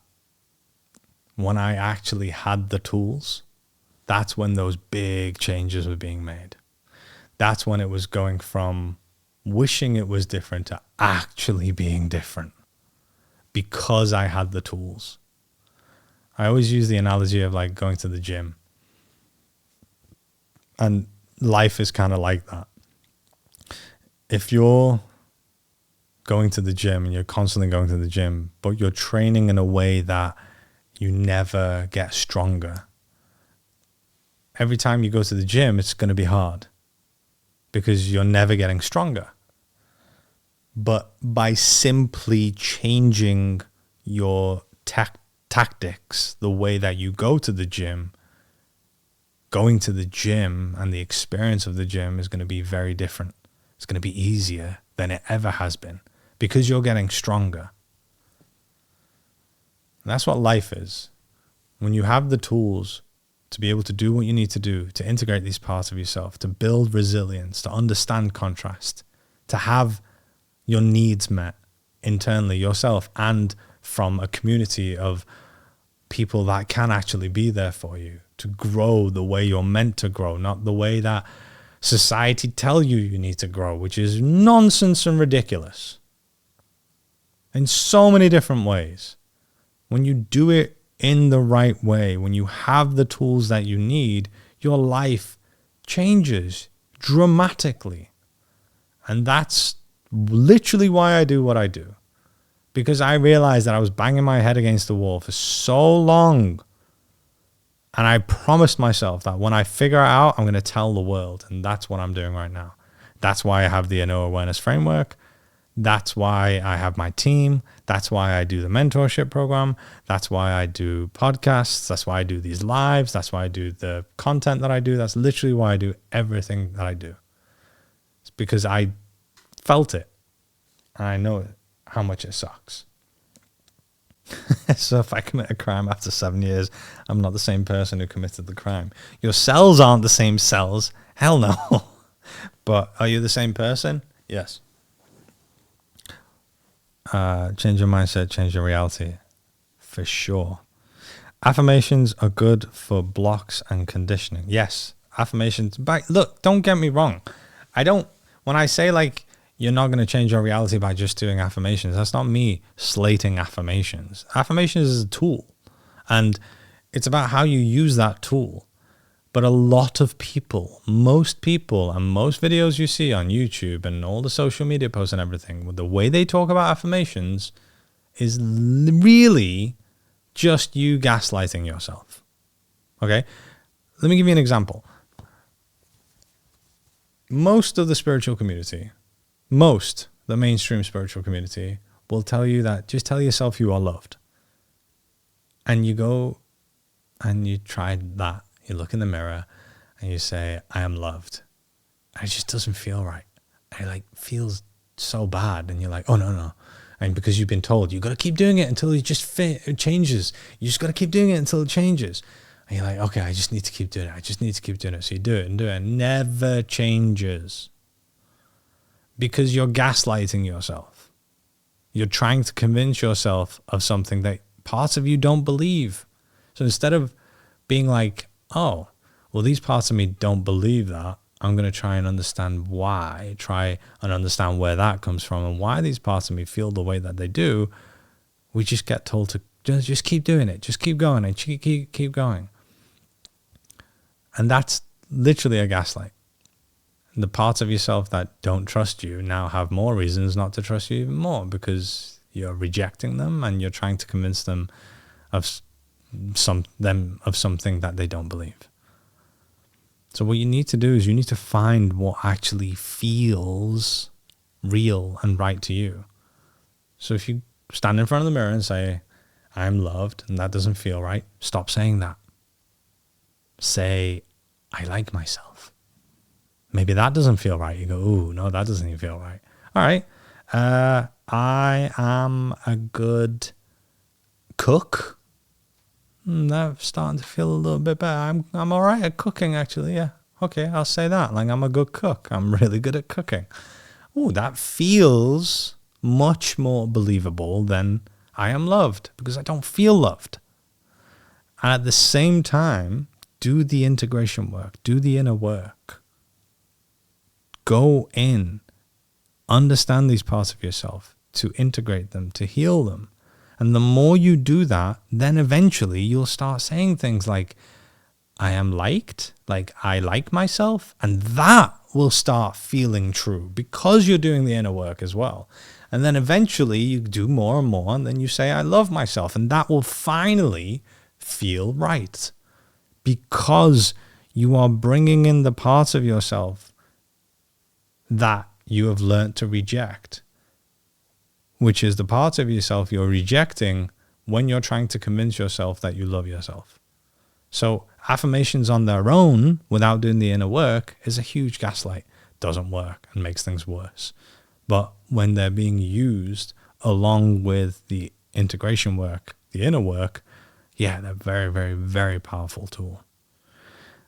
when I actually had the tools, that's when those big changes were being made. That's when it was going from wishing it was different to actually being different because I had the tools. I always use the analogy of like going to the gym. And life is kind of like that. If you're going to the gym and you're constantly going to the gym, but you're training in a way that you never get stronger, every time you go to the gym, it's going to be hard because you're never getting stronger. But by simply changing your tactics, the way that you go to the gym, going to the gym and the experience of the gym is going to be very different. It's going to be easier than it ever has been because you're getting stronger. And that's what life is. When you have the tools to be able to do what you need to do, to integrate these parts of yourself, to build resilience, to understand contrast, to have your needs met internally yourself and from a community of people that can actually be there for you, to grow the way you're meant to grow, not the way that society tell you you need to grow, which is nonsense and ridiculous in so many different ways. When you do it in the right way, when you have the tools that you need, your life changes dramatically. And that's literally why I do what I do. Because I realized that I was banging my head against the wall for so long. And I promised myself that when I figure it out, I'm going to tell the world. And that's what I'm doing right now. That's why I have the Inner Awareness Framework. That's why I have my team. That's why I do the mentorship program. That's why I do podcasts. That's why I do these lives. That's why I do the content that I do. That's literally why I do everything that I do. It's because I felt it. And I know how much it sucks. So if I commit a crime after 7 years, I'm not the same person who committed the crime. Your cells aren't the same cells. Hell no. But are you the same person? Yes. Change your mindset, change your reality. For sure. Affirmations are good for blocks and conditioning. Yes. Affirmations. But look, don't get me wrong. When I say like, you're not going to change your reality by just doing affirmations. That's not me slating affirmations. Affirmations is a tool. And it's about how you use that tool. But a lot of people, most people, and most videos you see on YouTube and all the social media posts and everything, the way they talk about affirmations is really just you gaslighting yourself. Okay? Let me give you an example. Most of the spiritual community, the mainstream spiritual community will tell you that just tell yourself you are loved. And you go and you try that. You look in the mirror and you say, I am loved. And it just doesn't feel right. And it feels so bad. And you're like, oh, no. And because you've been told, you got to keep doing it until it changes. You just got to keep doing it until it changes. And you're like, okay, I just need to keep doing it. So you do it and do it. And it never changes. Because you're gaslighting yourself. You're trying to convince yourself of something that parts of you don't believe. So instead of being like, oh, well, these parts of me don't believe that, I'm going to try and understand why, try and understand where that comes from and why these parts of me feel the way that they do. We just get told to just keep doing it. Just keep going and keep going. And that's literally a gaslight. The parts of yourself that don't trust you now have more reasons not to trust you even more because you're rejecting them and you're trying to convince them of something that they don't believe. So what you need to do is you need to find what actually feels real and right to you. So if you stand in front of the mirror and say, I'm loved, and that doesn't feel right, stop saying that. Say, I like myself. Maybe that doesn't feel right. You go, ooh, no, that doesn't even feel right. All right. I am a good cook. That's starting to feel a little bit better. I'm all right at cooking, actually. Yeah. Okay, I'll say that. I'm a good cook. I'm really good at cooking. Ooh, that feels much more believable than I am loved because I don't feel loved. And at the same time, do the integration work. Do the inner work. Go in, understand these parts of yourself, to integrate them, to heal them. And the more you do that, then eventually you'll start saying things like, I am liked, like I like myself. And that will start feeling true because you're doing the inner work as well. And then eventually you do more and more, and then you say, I love myself. And that will finally feel right because you are bringing in the parts of yourself that you have learned to reject. which is the parts of yourself you're rejecting when you're trying to convince yourself that you love yourself. So affirmations on their own, without doing the inner work, is a huge gaslight. Doesn't work and makes things worse. But when they're being used along with the integration work, the inner work, yeah, they're very, very, very powerful tool.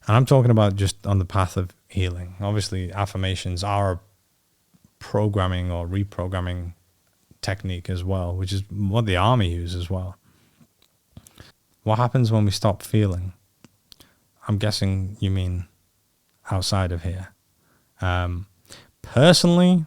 And I'm talking about just on the path of healing. Obviously, affirmations are a programming or reprogramming technique as well, which is what the army uses as well. What happens when we stop feeling? I'm guessing you mean outside of here. Personally,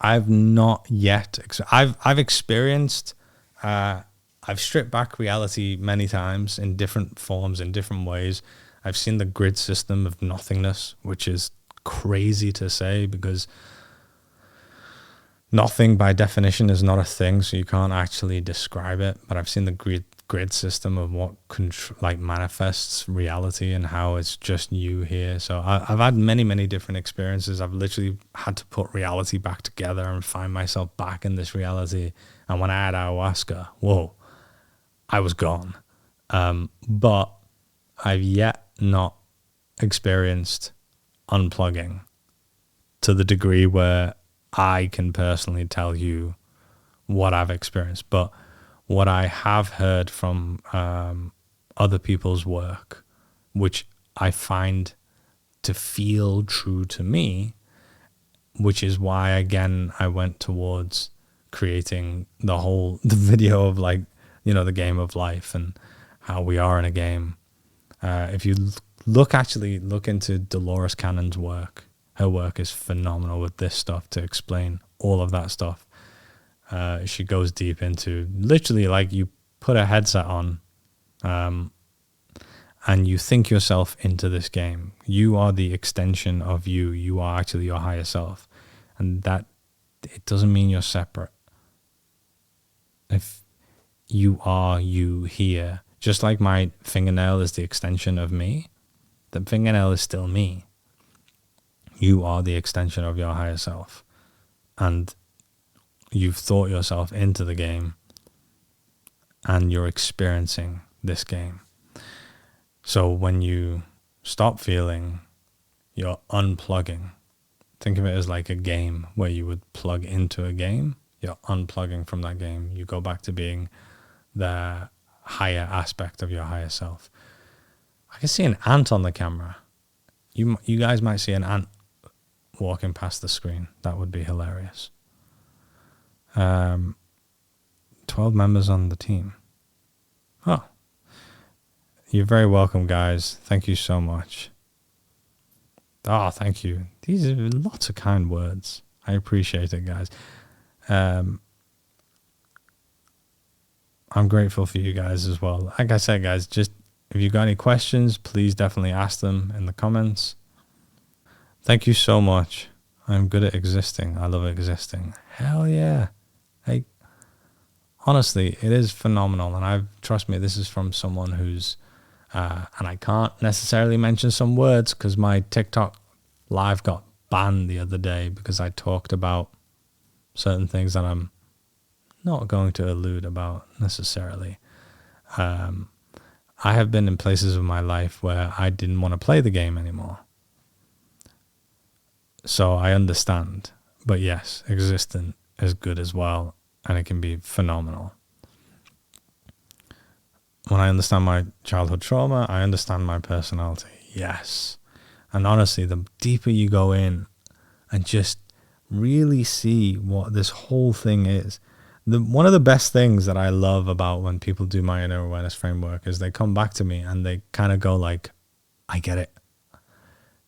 I've not yet. I've experienced. I've stripped back reality many times in different forms, in different ways. I've seen the grid system of nothingness, which is crazy to say because nothing by definition is not a thing, so you can't actually describe it. But I've seen the grid system of what manifests reality and how it's just you here. So I've had many different experiences. I've literally had to put reality back together and find myself back in this reality. And when I had ayahuasca, whoa, I was gone. But I've yet not experienced unplugging to the degree where I can personally tell you what I've experienced. But what I have heard from other people's work, which I find to feel true to me, which is why, again, I went towards creating the video of the game of life and how we are in a game. If you look into Dolores Cannon's work, her work is phenomenal with this stuff to explain all of that stuff. She goes deep into literally you put a headset on and you think yourself into this game. You are the extension of you. You are actually your higher self. And that it doesn't mean you're separate. If you are you here, just like my fingernail is the extension of me, the fingernail is still me. You are the extension of your higher self. And you've thought yourself into the game and you're experiencing this game. So when you stop feeling, you're unplugging. Think of it as like a game where you would plug into a game. You're unplugging from that game. You go back to being the higher aspect of your higher self. I can see an ant on the camera. You guys might see an ant walking past the screen. That would be hilarious. 12 members on the team. Oh, you're very welcome, guys. Thank you so much. Oh, thank you. These are lots of kind words. I appreciate it, guys. I'm grateful for you guys as well. Like I said, guys, just if you got any questions, please definitely ask them in the comments. Thank you so much. I'm good at existing. I love existing. Hell yeah. Honestly, it is phenomenal. And trust me, this is from someone who's, and I can't necessarily mention some words because my TikTok live got banned the other day because I talked about certain things that I'm not going to allude about necessarily. I have been in places of my life where I didn't want to play the game anymore. So I understand. But yes, existent is good as well. And it can be phenomenal. When I understand my childhood trauma, I understand my personality. Yes. And honestly, the deeper you go in and just really see what this whole thing is. One of the best things that I love about when people do my inner awareness framework is they come back to me and they kind of go like, I get it.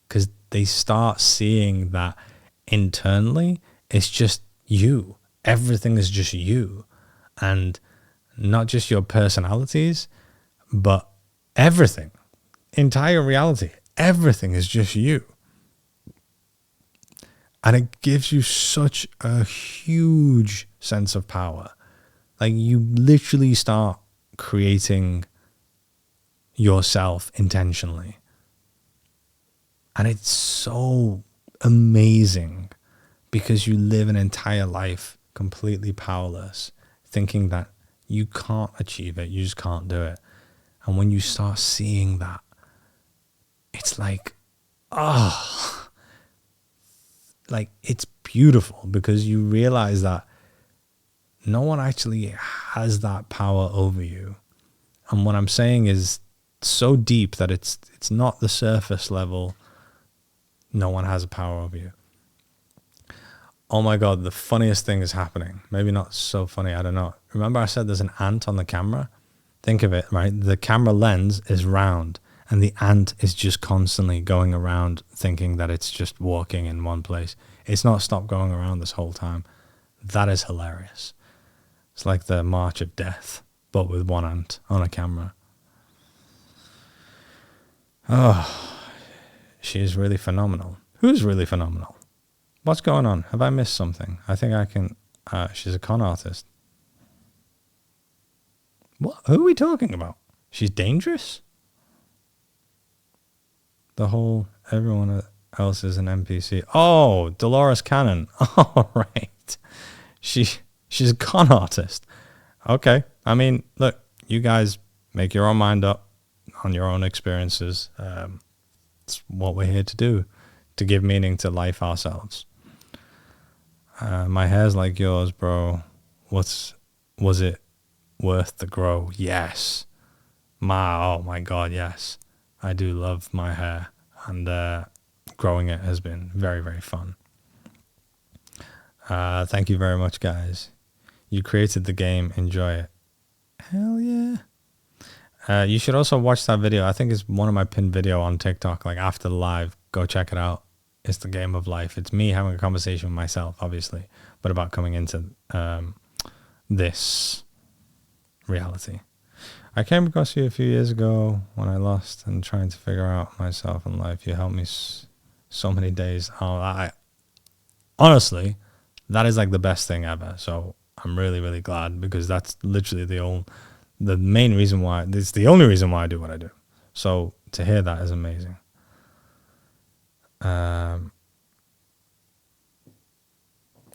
Because they start seeing that internally, it's just you. Everything is just you. And not just your personalities, but everything. Entire reality. Everything is just you. And it gives you such a huge sense of power. Like you literally start creating yourself intentionally. And it's so amazing because you live an entire life completely powerless, thinking that you can't achieve it, you just can't do it. And when you start seeing that, it's like, oh, like it's beautiful, because you realize that no one actually has that power over you. And what I'm saying is so deep that it's not the surface level. No one has a power over you. Oh my God, the funniest thing is happening. Maybe not so funny, I don't know. Remember I said there's an ant on the camera? Think of it, right? The camera lens is round, and the ant is just constantly going around thinking that it's just walking in one place. It's not stopped going around this whole time. That is hilarious. It's like the March of Death, but with one ant on a camera. Oh, she is really phenomenal. Who's really phenomenal? What's going on? Have I missed something? I think I can... she's a con artist. What? Who are we talking about? She's dangerous? The whole... Everyone else is an NPC. Oh, Dolores Cannon. All right. She's a con artist. Okay. I mean, look, you guys make your own mind up on your own experiences. It's what we're here to do, to give meaning to life ourselves. My hair's like yours, bro. Was it worth the grow? Yes. Oh my God, yes. I do love my hair, and growing it has been very, very fun. Thank you very much, guys. You created the game. Enjoy it. Hell yeah. You should also watch that video. I think it's one of my pinned video on TikTok, like after the live. Go check it out. It's the game of life. It's me having a conversation with myself, obviously, but about coming into this reality. I came across you a few years ago when I lost and trying to figure out myself in life. You helped me so many days. Oh, honestly, that is like the best thing ever. So I'm really, really glad, because that's literally the main reason why. It's the only reason why I do what I do. So to hear that is amazing.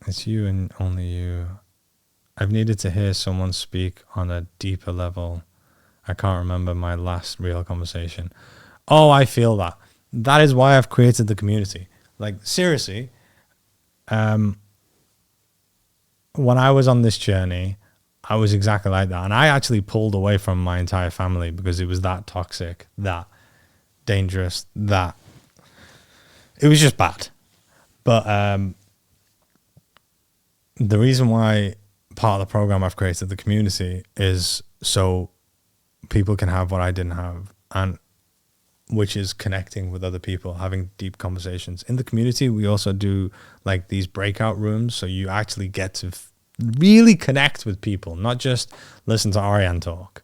It's you and only you. I've needed to hear someone speak on a deeper level. I can't remember my last real conversation. Oh, I feel that. That is why I've created the community. Like, seriously, when I was on this journey, I was exactly like that. And I actually pulled away from my entire family because it was that toxic, that dangerous, that it was just bad. But the reason why part of the program I've created the community is so people can have what I didn't have, and which is connecting with other people, having deep conversations. In the community, we also do like these breakout rooms, so you actually get to really connect with people, not just listen to Arian talk.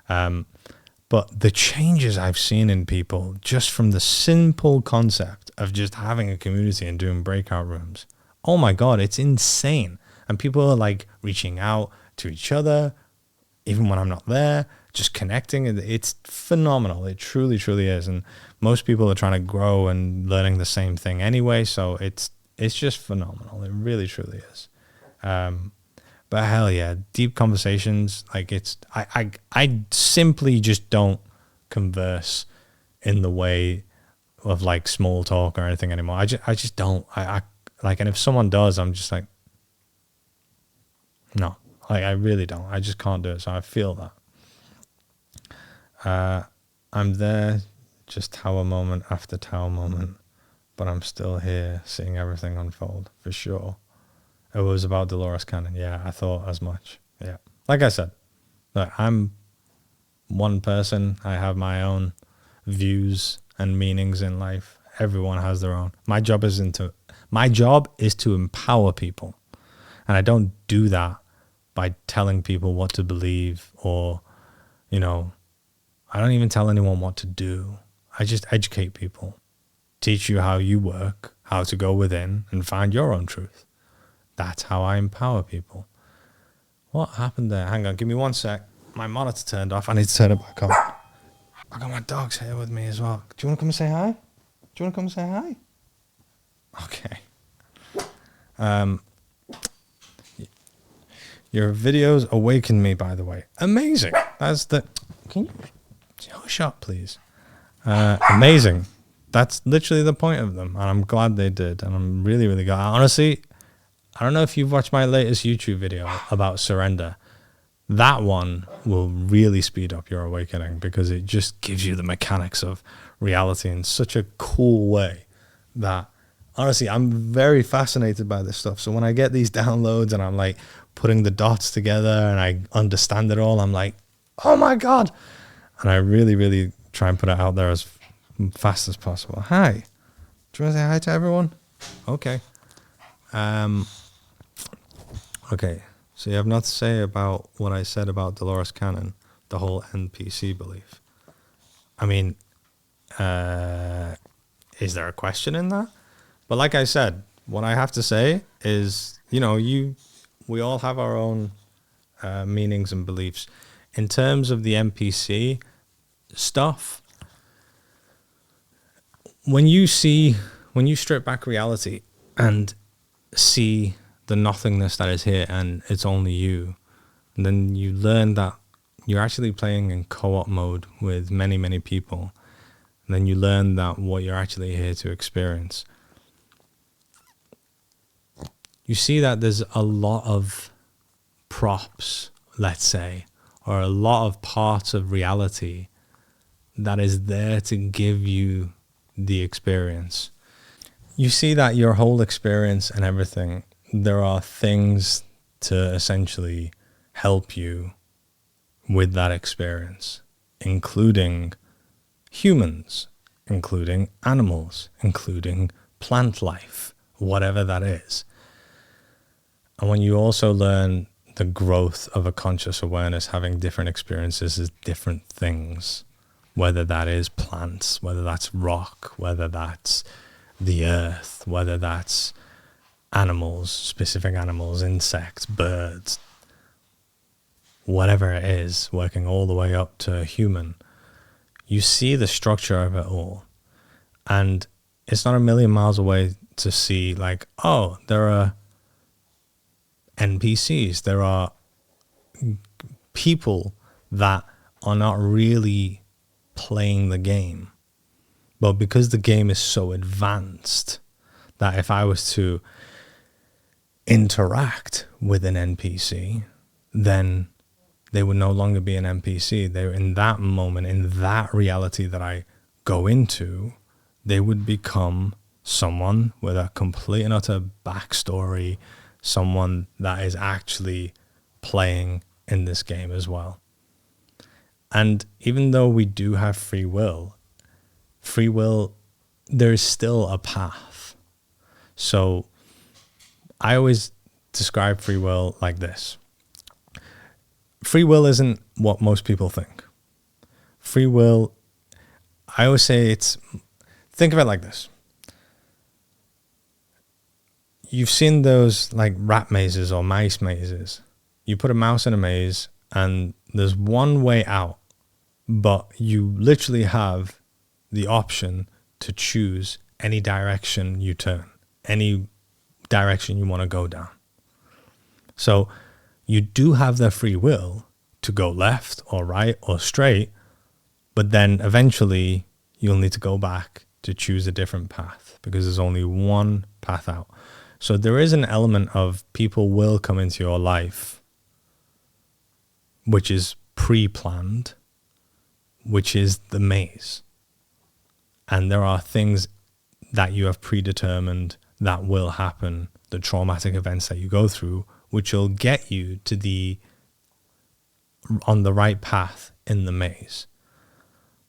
But the changes I've seen in people just from the simple concept of just having a community and doing breakout rooms. Oh my God, it's insane. And people are like reaching out to each other, even when I'm not there, just connecting. It's phenomenal. It truly, truly is. And most people are trying to grow and learning the same thing anyway. So it's just phenomenal. It really, truly is. But hell yeah, deep conversations. Like I simply just don't converse in the way of like small talk or anything anymore. I just don't. I like, and if someone does, I'm just like, no, like I really don't. I just can't do it. So I feel that. I'm there, just tower moment after tower moment, but I'm still here seeing everything unfold for sure. It was about Dolores Cannon. Yeah, I thought as much. Yeah. Like I said, look, I'm one person. I have my own views and meanings in life. Everyone has their own. My job is to empower people. And I don't do that by telling people what to believe or, you know, I don't even tell anyone what to do. I just educate people, teach you how you work, how to go within and find your own truth. That's how I empower people. What happened there? Hang on, give me 1 sec. My monitor turned off. I need to turn it back on. I got my dogs here with me as well. Do you want to come and say hi? Do you want to come and say hi? Okay. Your videos awaken me, by the way. Amazing. That's the... Can you hush up, please? Amazing. That's literally the point of them. And I'm glad they did. And I'm really, really glad. Honestly, I don't know if you've watched my latest YouTube video about surrender. That one will really speed up your awakening because it just gives you the mechanics of reality in such a cool way that, honestly, I'm very fascinated by this stuff. So when I get these downloads and I'm like putting the dots together and I understand it all, I'm like, oh my God. And I really, really try and put it out there as fast as possible. Hi. Do you want to say hi to everyone? Okay. Okay. So you have not to say about what I said about Dolores Cannon, the whole NPC belief. I mean, is there a question in that? But like I said, what I have to say is, you know, we all have our own meanings and beliefs. In terms of the NPC stuff, when you strip back reality and see the nothingness that is here and it's only you, and then you learn that you're actually playing in co-op mode with many, many people. And then you learn that what you're actually here to experience. You see that there's a lot of props, let's say, or a lot of parts of reality that is there to give you the experience. You see that your whole experience and everything, there are things to essentially help you with that experience, including humans, including animals, including plant life, whatever that is. And when you also learn the growth of a conscious awareness, having different experiences is different things, whether that is plants, whether that's rock, whether that's the earth, whether that's animals, specific animals, insects, birds, whatever it is, working all the way up to a human, you see the structure of it all. And it's not a million miles away to see like, oh, there are NPCs, there are people that are not really playing the game. But because the game is so advanced that if I was to interact with an NPC, then they would no longer be an NPC. They're in that moment, in that reality that I go into, they would become someone with a complete and utter backstory, someone that is actually playing in this game as well. And even though we do have free will, there is still a path. So I always describe free will like this. Free will isn't what most people think. Free will, I always say think of it like this. You've seen those like rat mazes or mice mazes. You put a mouse in a maze and there's one way out, but you literally have the option to choose any direction you turn, any direction you want to go down. So you do have the free will to go left or right or straight, but then eventually you'll need to go back to choose a different path because there's only one path out. So there is an element of people will come into your life, which is pre-planned, which is the maze. And there are things that you have predetermined that will happen, the traumatic events that you go through, which will get you to on the right path in the maze.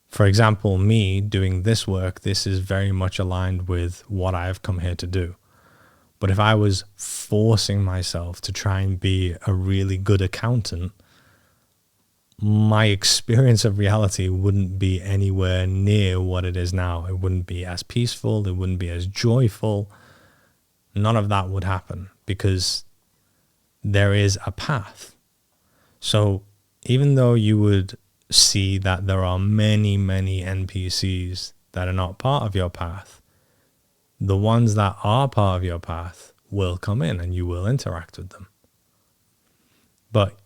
For example, me doing this work, this is very much aligned with what I have come here to do. But if I was forcing myself to try and be a really good accountant, my experience of reality wouldn't be anywhere near what it is now. It wouldn't be as peaceful. It wouldn't be as joyful. None of that would happen because there is a path. So even though you would see that there are many, many NPCs that are not part of your path, the ones that are part of your path will come in and you will interact with them. But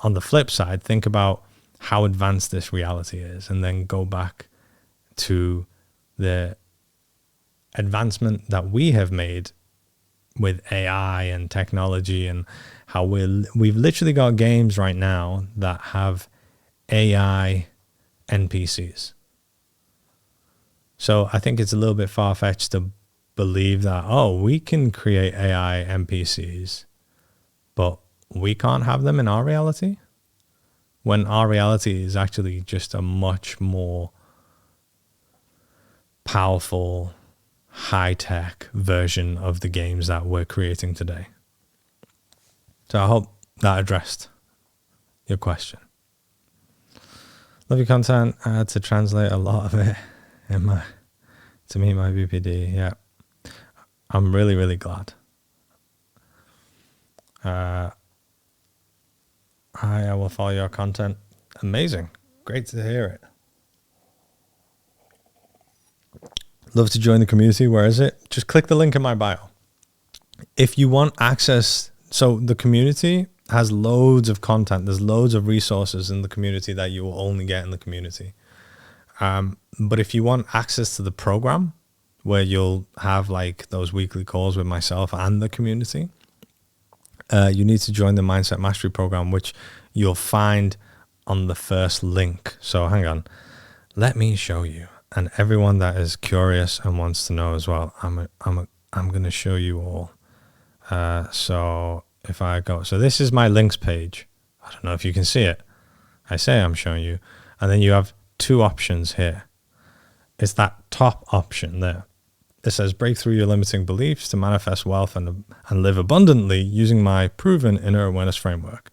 on the flip side, think about how advanced this reality is, and then go back to the advancement that we have made with AI and technology, and how we've literally got games right now that have AI NPCs. So I think it's a little bit far-fetched to believe that, oh, we can create AI NPCs, but we can't have them in our reality, when our reality is actually just a much more powerful, high-tech version of the games that we're creating today. So I hope that addressed your question. Love your content. I had to translate a lot of it to meet my BPD. Yeah, I'm really, really glad. I will follow your content. Amazing. Great to hear it. Love to join the community. Where is it? Just click the link in my bio. If you want access, so the community has loads of content. There's loads of resources in the community that you will only get in the community. But if you want access to the program, where you'll have like those weekly calls with myself and the community, you need to join the Mindset Mastery program, which you'll find on the first link. So hang on, let me show you. And everyone that is curious and wants to know as well, I'm going to show you all. So if I go, so this is my links page. I don't know if you can see it. I say I'm showing you, and then you have two options here. It's that top option there. It says break through your limiting beliefs to manifest wealth and live abundantly using my proven inner awareness framework.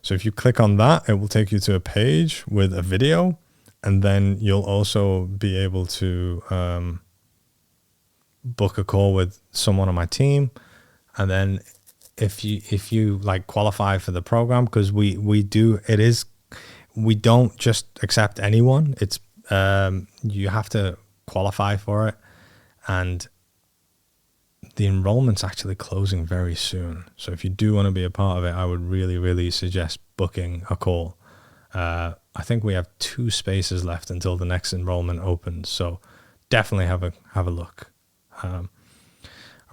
So if you click on that, it will take you to a page with a video, and then you'll also be able to book a call with someone on my team. And then if you like qualify for the program, because we don't just accept anyone. It's you have to qualify for it, and the enrollment's actually closing very soon. So if you do want to be a part of it, I would really, really suggest booking a call. I think we have 2 spaces left until the next enrollment opens. So definitely have a look. I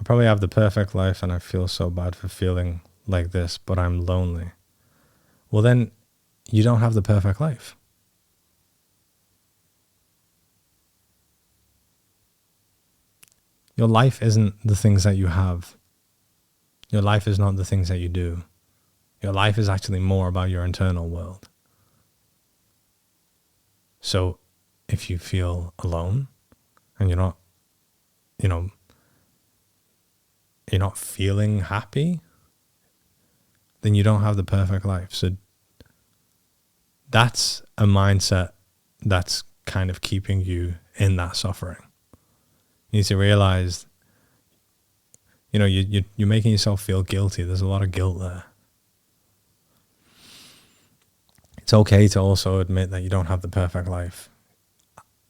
probably have the perfect life, and I feel so bad for feeling like this, but I'm lonely. Well, then you don't have the perfect life. Your life isn't the things that you have. Your life is not the things that you do. Your life is actually more about your internal world. So if you feel alone and you're not feeling happy, then you don't have the perfect life. So that's a mindset that's kind of keeping you in that suffering. You need to realize, you're making yourself feel guilty. There's a lot of guilt there. It's okay to also admit that you don't have the perfect life.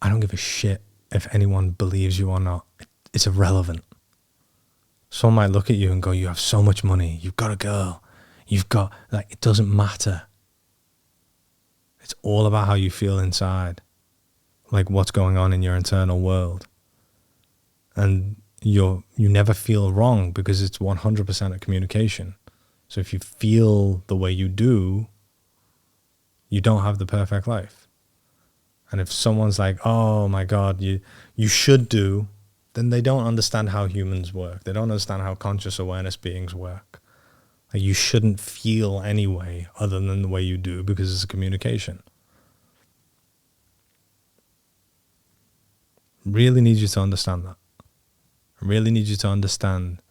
I don't give a shit if anyone believes you or not. It's irrelevant. Someone might look at you and go, you have so much money, you've got a girl, it doesn't matter. It's all about how you feel inside, like what's going on in your internal world. And you never feel wrong, because it's 100% a communication. So if you feel the way you do, you don't have the perfect life. And if someone's like, oh my God, you should do, then they don't understand how humans work. They don't understand how conscious awareness beings work. Like, you shouldn't feel any way other than the way you do, because it's a communication. Really need you to understand that. I really need you to understand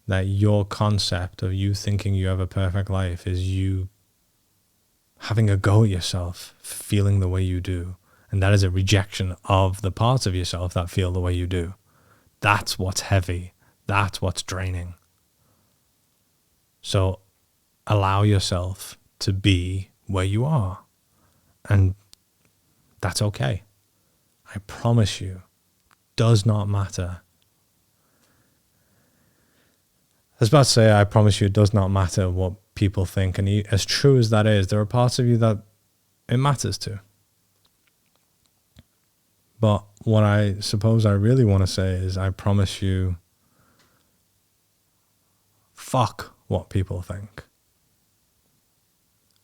that your concept of you thinking you have a perfect life is you having a go at yourself, feeling the way you do. And that is a rejection of the parts of yourself that feel the way you do. That's what's heavy. That's what's draining. So allow yourself to be where you are. And that's okay. I promise you, does not matter was about to say, I promise you, it does not matter what people think. And as true as that is, there are parts of you that it matters to. But what I suppose I really want to say is, I promise you, fuck what people think.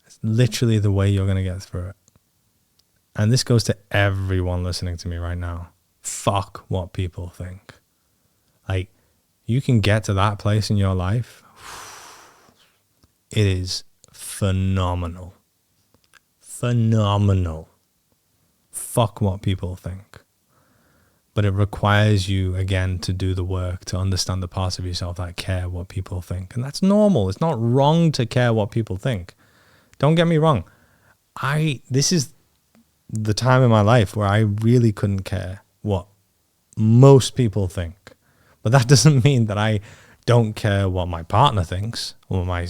It's literally the way you're going to get through it. And this goes to everyone listening to me right now. Fuck what people think. Like, you can get to that place in your life. It is phenomenal. Phenomenal. Fuck what people think. But it requires you, again, to do the work, to understand the parts of yourself that care what people think. And that's normal. It's not wrong to care what people think. Don't get me wrong. This is the time in my life where I really couldn't care what most people think. But that doesn't mean that I don't care what my partner thinks or my,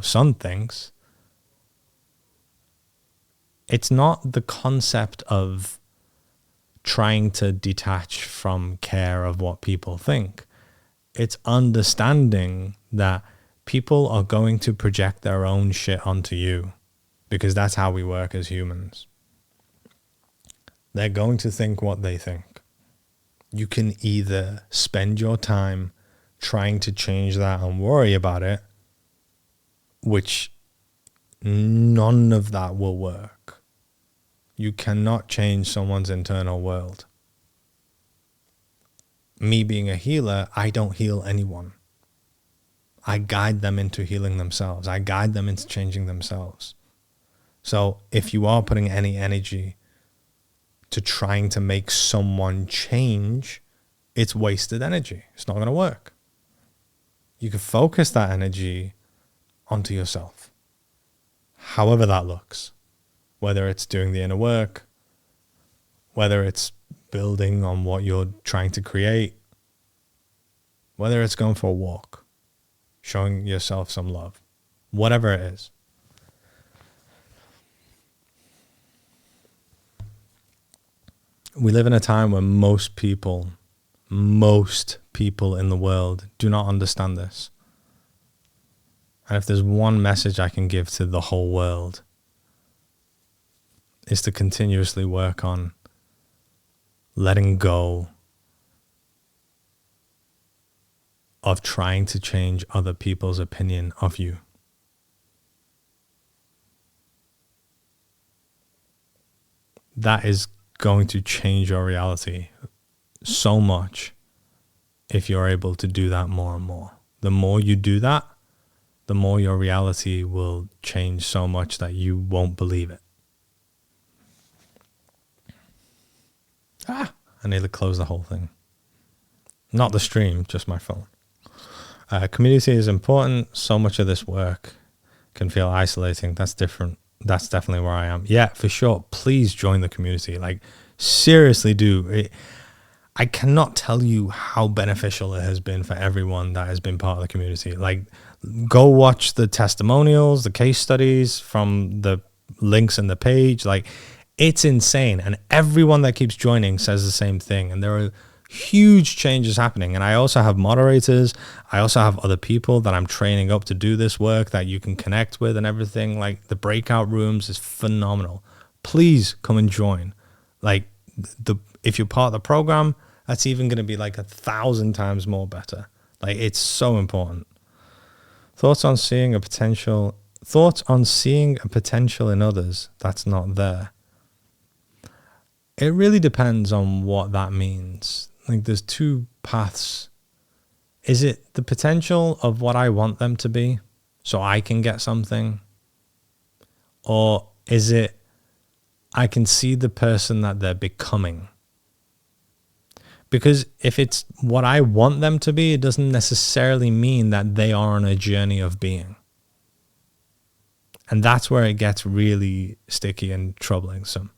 son thinks. It's not the concept of trying to detach from care of what people think. It's understanding that people are going to project their own shit onto you, because that's how we work as humans. They're going to think what they think. You can either spend your time trying to change that and worry about it, which none of that will work. You cannot change someone's internal world. Me being a healer, I don't heal anyone. I guide them into healing themselves. I guide them into changing themselves. So if you are putting any energy to trying to make someone change, it's wasted energy. It's not going to work. You can focus that energy onto yourself, however that looks. Whether it's doing the inner work, whether it's building on what you're trying to create, whether it's going for a walk, showing yourself some love, whatever it is. We live in a time where most people in the world do not understand this. And if there's one message I can give to the whole world, is to continuously work on letting go of trying to change other people's opinion of you. That is going to change your reality so much if you're able to do that more and more. The more you do that, the more your reality will change so much that you won't believe it. I nearly closed the whole thing. Not the stream, just my phone. Community is important. So much of this work can feel isolating. That's different. That's definitely where I am. Yeah, for sure. Please join the community. Like, seriously do. I cannot tell you how beneficial it has been for everyone that has been part of the community. Like, go watch the testimonials, the case studies from the links in the page. Like, it's insane. And everyone that keeps joining says the same thing. And there are huge changes happening. And I also have moderators. I also have other people that I'm training up to do this work that you can connect with and everything. Like, the breakout rooms is phenomenal. Please come and join. Like, if you're part of the program, that's even going to be like 1,000 times more better. Like, it's so important. Thoughts on seeing a potential in others that's not there. It really depends on what that means. Like, there's two paths. Is it the potential of what I want them to be so I can get something? Or is it I can see the person that they're becoming? Because if it's what I want them to be, it doesn't necessarily mean that they are on a journey of being. And that's where it gets really sticky and troublesome.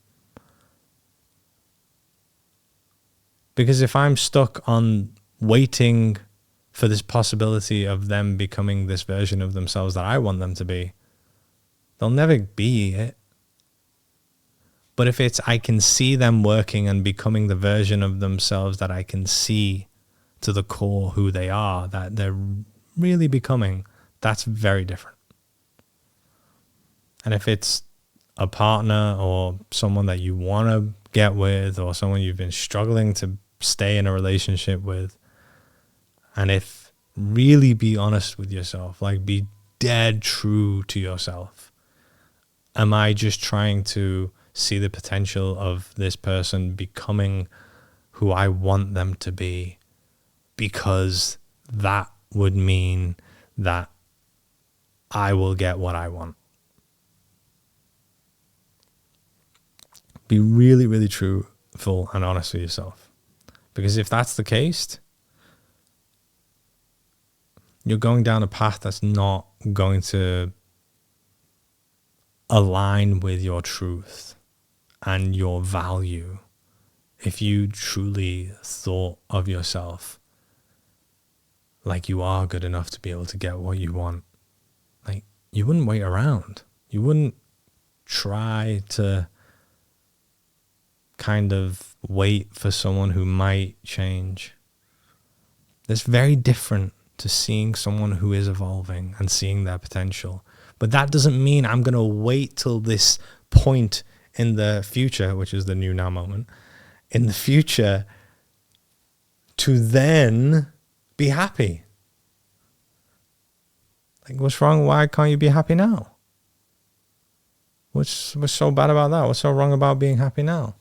Because if I'm stuck on waiting for this possibility of them becoming this version of themselves that I want them to be, they'll never be it. But if it's I can see them working and becoming the version of themselves that I can see to the core who they are, that they're really becoming, that's very different. And if it's a partner or someone that you want to get with, or someone you've been struggling to stay in a relationship with, and if really be honest with yourself, like be dead true to yourself. Am I just trying to see the potential of this person becoming who I want them to be, because that would mean that I will get what I want? Be really, really truthful and honest with yourself. Because if that's the case, you're going down a path that's not going to align with your truth and your value. If you truly thought of yourself like you are good enough to be able to get what you want, like, you wouldn't wait around. You wouldn't try to kind of wait for someone who might change. It's very different to seeing someone who is evolving and seeing their potential. But that doesn't mean I'm going to wait till this point in the future, which is the new now moment, in the future, to then be happy. Like, what's wrong? Why can't you be happy now? What's so bad about that? What's so wrong about being happy now?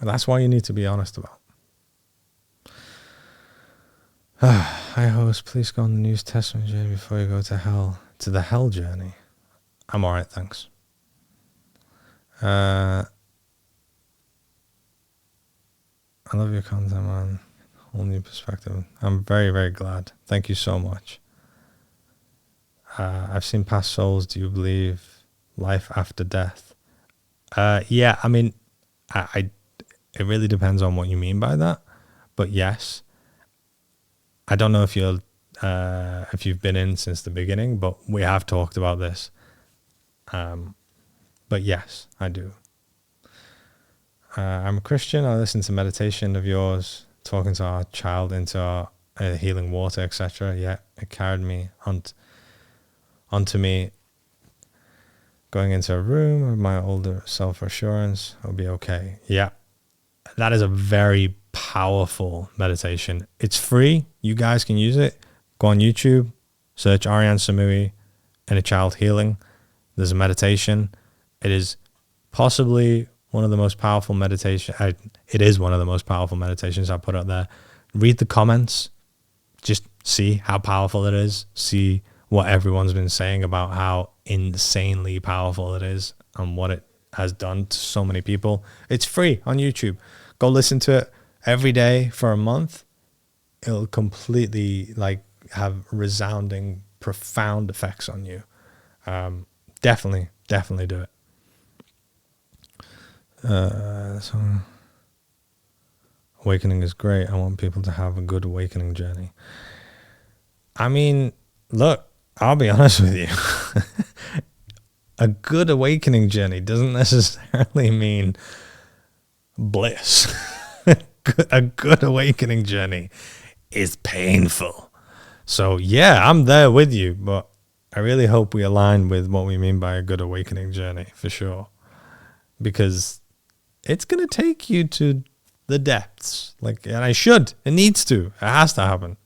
And that's why you need to be honest about. Hi host, please go on the New Testament journey before you go to hell. To the hell journey. I'm alright, thanks. I love your content, man. Whole new perspective. I'm very, very glad. Thank you so much. I've seen past souls. Do you believe life after death? Yeah, I mean, it really depends on what you mean by that. But yes. I don't know if you've been in since the beginning, but we have talked about this. But yes, I do. I'm a Christian. I listen to meditation of yours, talking to our child into our healing water, etc. Yeah, it carried me onto me going into a room with my older self-assurance. I'll be okay. Yeah, that is a very powerful meditation. It's free. You guys can use it. Go on YouTube, search Arian Samui, Inner Child Healing. There's a meditation. It is possibly one of the most powerful meditation. It is one of the most powerful meditations I put out there. Read the comments. Just see how powerful it is. See what everyone's been saying about how insanely powerful it is and what it has done to so many people. It's free on YouTube. Go listen to it every day for a month. It'll completely have resounding, profound effects on you. Definitely do it. So awakening is great. I want people to have a good awakening journey. I mean, look, I'll be honest with you. A good awakening journey doesn't necessarily mean bliss. A good awakening journey is painful. So yeah, I'm there with you, but I really hope we align with what we mean by a good awakening journey, for sure. Because it's going to take you to the depths. And it needs to. It has to happen.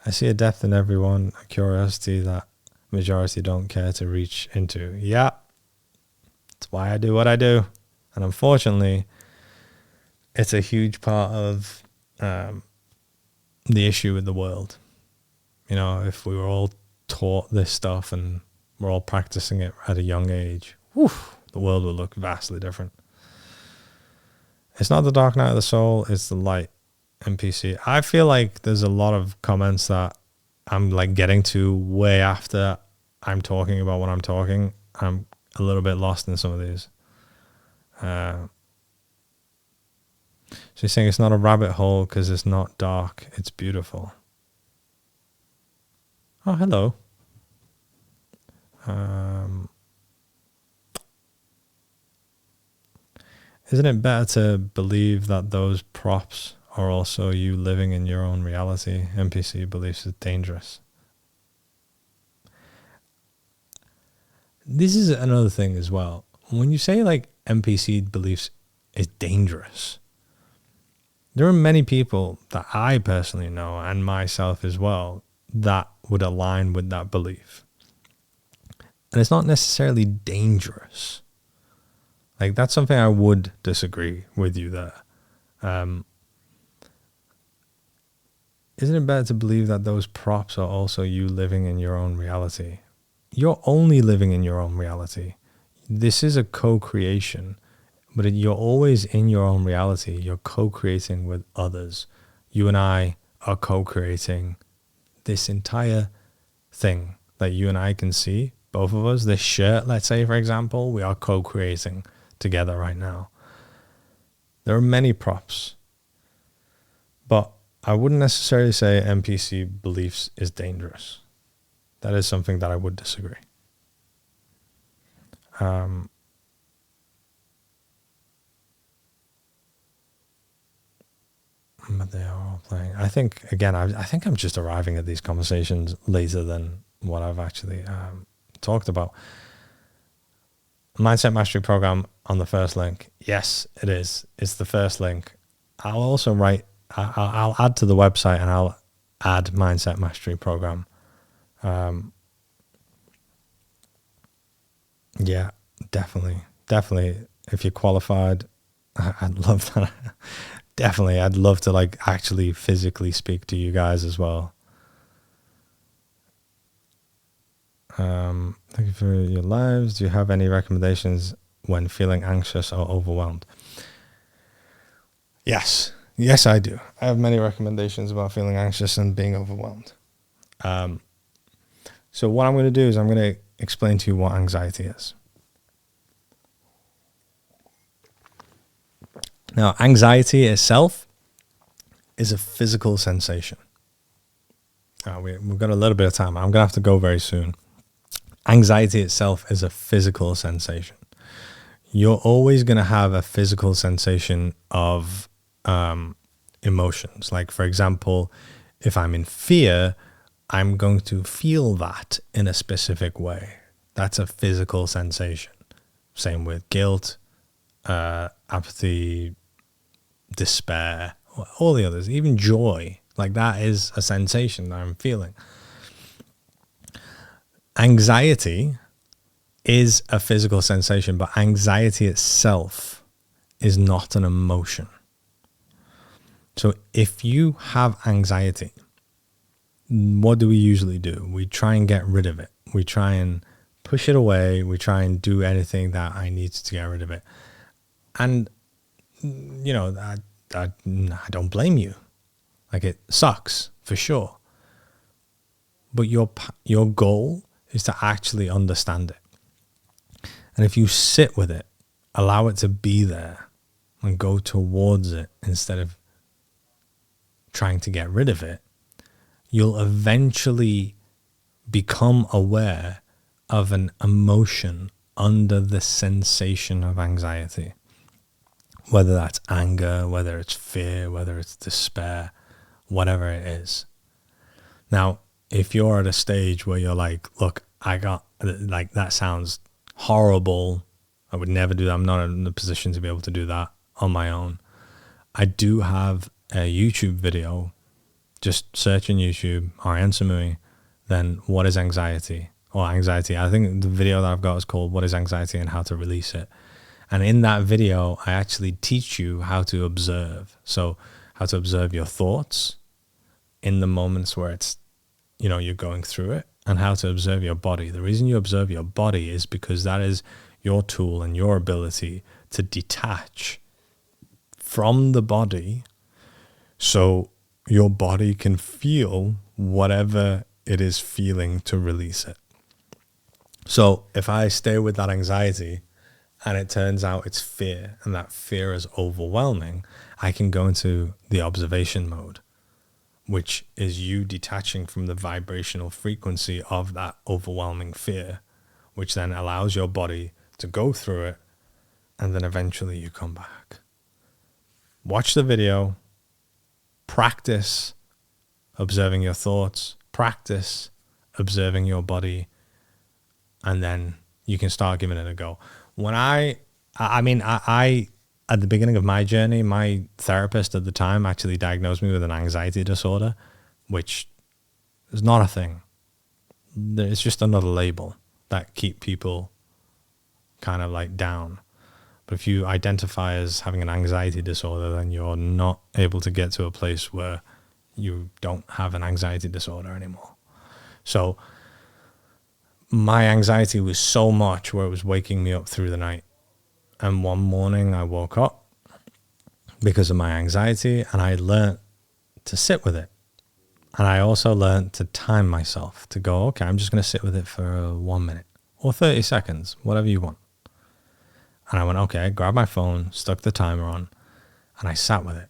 I see a depth in everyone, a curiosity that majority don't care to reach into. Yeah. That's why I do what I do. And unfortunately, it's a huge part of the issue with the world. You know, if we were all taught this stuff and we're all practicing it at a young age, the world would look vastly different. It's not the dark night of the soul, it's the light. NPC. I feel like there's a lot of comments that I'm getting to way after I'm talking about what I'm talking. I'm a little bit lost in some of these. She's saying it's not a rabbit hole because it's not dark. It's beautiful. Oh, hello. Isn't it better to believe that those props are also you living in your own reality. NPC beliefs is dangerous. This is another thing as well. When you say like NPC beliefs is dangerous, there are many people that I personally know, and myself as well, that would align with that belief. And it's not necessarily dangerous. Like, that's something I would disagree with you there. Isn't it better to believe that those props are also you living in your own reality? You're only living in your own reality. This is a co-creation, but you're always in your own reality. You're co-creating with others. You and I are co-creating this entire thing that you and I can see, both of us. This shirt, let's say, for example, we are co-creating together right now. There are many props, but I wouldn't necessarily say NPC beliefs is dangerous. That is something that I would disagree. But they are all playing. I think, again, I think I'm just arriving at these conversations later than what I've actually talked about. Mindset Mastery Program on the first link. Yes, it is. It's the first link. I'll also I'll add to the website, and I'll add Mindset Mastery Program. Yeah, definitely. If you're qualified, I'd love that. Definitely. I'd love to like actually physically speak to you guys as well. Thank you for your lives. Do you have any recommendations when feeling anxious or overwhelmed? Yes, I do. I have many recommendations about feeling anxious and being overwhelmed. So what I'm going to do is I'm going to explain to you what anxiety is. Now, anxiety itself is a physical sensation. We've got a little bit of time. I'm going to have to go very soon. Anxiety itself is a physical sensation. You're always going to have a physical sensation of emotions. Like, for example, if I'm in fear, I'm going to feel that in a specific way. That's a physical sensation. Same with guilt, apathy, despair, all the others, even joy. Like, that is a sensation that I'm feeling. Anxiety is a physical sensation, but anxiety itself is not an emotion. So if you have anxiety, what do we usually do? We try and get rid of it. We try and push it away. We try and do anything that I need to get rid of it. And, you know, I don't blame you. Like, it sucks for sure. But your goal is to actually understand it. And if you sit with it, allow it to be there and go towards it instead of trying to get rid of it, you'll eventually become aware of an emotion under the sensation of anxiety. Whether that's anger, whether it's fear, whether it's despair, whatever it is. Now, if you're at a stage where you're like, look, that sounds horrible. I would never do that. I'm not in the position to be able to do that on my own. I do have a YouTube video. Just search in YouTube, Arian Samui, then what is anxiety? Or anxiety. I think the video that I've got is called What is Anxiety and How to Release It. And in that video, I actually teach you how to observe. So how to observe your thoughts in the moments where it's, you know, you're going through it, and how to observe your body. The reason you observe your body is because that is your tool and your ability to detach from the body so your body can feel whatever it is feeling to release it. So if I stay with that anxiety and it turns out it's fear, and that fear is overwhelming, I can go into the observation mode, which is you detaching from the vibrational frequency of that overwhelming fear, which then allows your body to go through it, and then eventually you come back. Watch the video, practice observing your thoughts, practice observing your body, and then you can start giving it a go. When I at the beginning of my journey, my therapist at the time actually diagnosed me with an anxiety disorder, which is not a thing. It's just another label that keep people kind of like down. But if you identify as having an anxiety disorder, then you're not able to get to a place where you don't have an anxiety disorder anymore. So my anxiety was so much where it was waking me up through the night. And one morning I woke up because of my anxiety, and I learned to sit with it. And I also learned to time myself to go, okay, I'm just going to sit with it for 1 minute or 30 seconds, whatever you want. And I went, okay, I grabbed my phone, stuck the timer on, and I sat with it.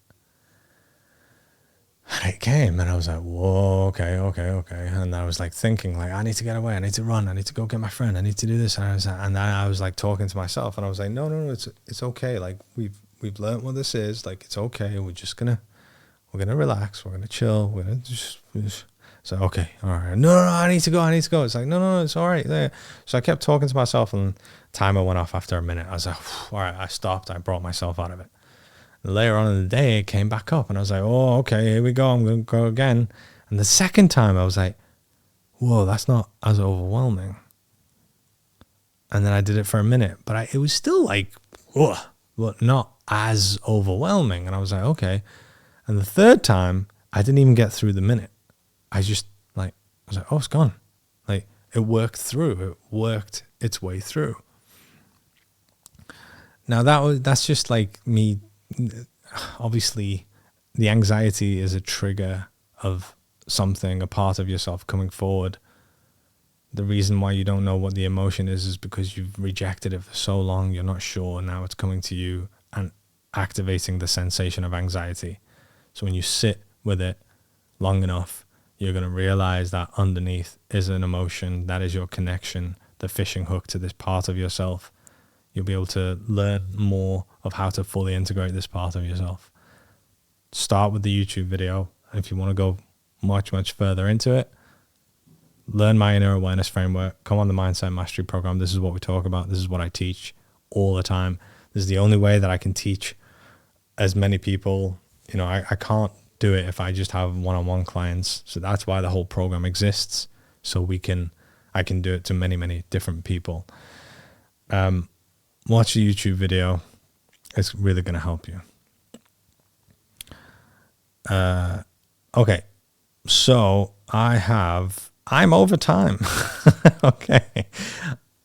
And it came, and I was like, whoa, okay. And I was like thinking, like, I need to get away. I need to run. I need to go get my friend. I need to do this. And then I was like talking to myself, and I was like, no, it's okay. Like, we've learned what this is. Like, it's okay. We're gonna relax. We're gonna chill. We're gonna just so okay, all right. No, I need to go. It's like, no, it's all right. There. So I kept talking to myself, and timer went off after a minute. I was like, all right. I stopped. I brought myself out of it. Later on in the day, it came back up, and I was like, oh, okay, here we go. I'm going to go again. And the second time, I was like, whoa, that's not as overwhelming. And then I did it for a minute, but it was still like, ugh, but not as overwhelming. And I was like, okay. And the third time, I didn't even get through the minute. I was like, oh, it's gone. Like, it worked through. It worked its way through. Now, that's just like me. Obviously, the anxiety is a trigger of something, a part of yourself coming forward. The reason why you don't know what the emotion is because you've rejected it for so long. You're not sure. Now it's coming to you and activating the sensation of anxiety. So when you sit with it long enough, you're going to realize that underneath is an emotion. That is your connection, the fishing hook to this part of yourself. You'll be able to learn more of how to fully integrate this part of yourself. Start with the YouTube video. If you want to go much, much further into it, learn my inner awareness framework. Come on the Mindset Mastery program. This is what we talk about. This is what I teach all the time. This is the only way that I can teach as many people. You know, I can't do it if I just have one-on-one clients. So that's why the whole program exists. So I can do it to many, many different people. Watch the YouTube video. It's really going to help you. Okay. So I'm over time. Okay.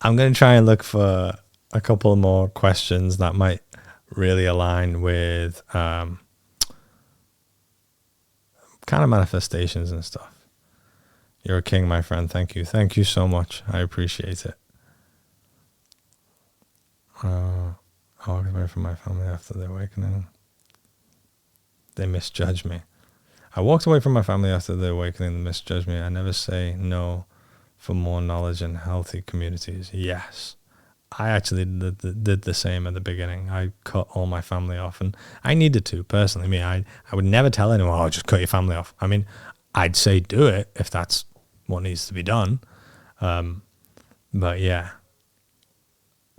I'm going to try and look for a couple more questions that might really align with kind of manifestations and stuff. You're a king, my friend. Thank you. Thank you so much. I appreciate it. I walked away from my family after the awakening. They misjudged me. I walked away from my family after the awakening. They misjudged me. I never say no for more knowledge and healthy communities. Yes. I actually did the same at the beginning. I cut all my family off, and I needed to, personally. I would never tell anyone, oh, just cut your family off. I mean, I'd say do it if that's what needs to be done. But yeah,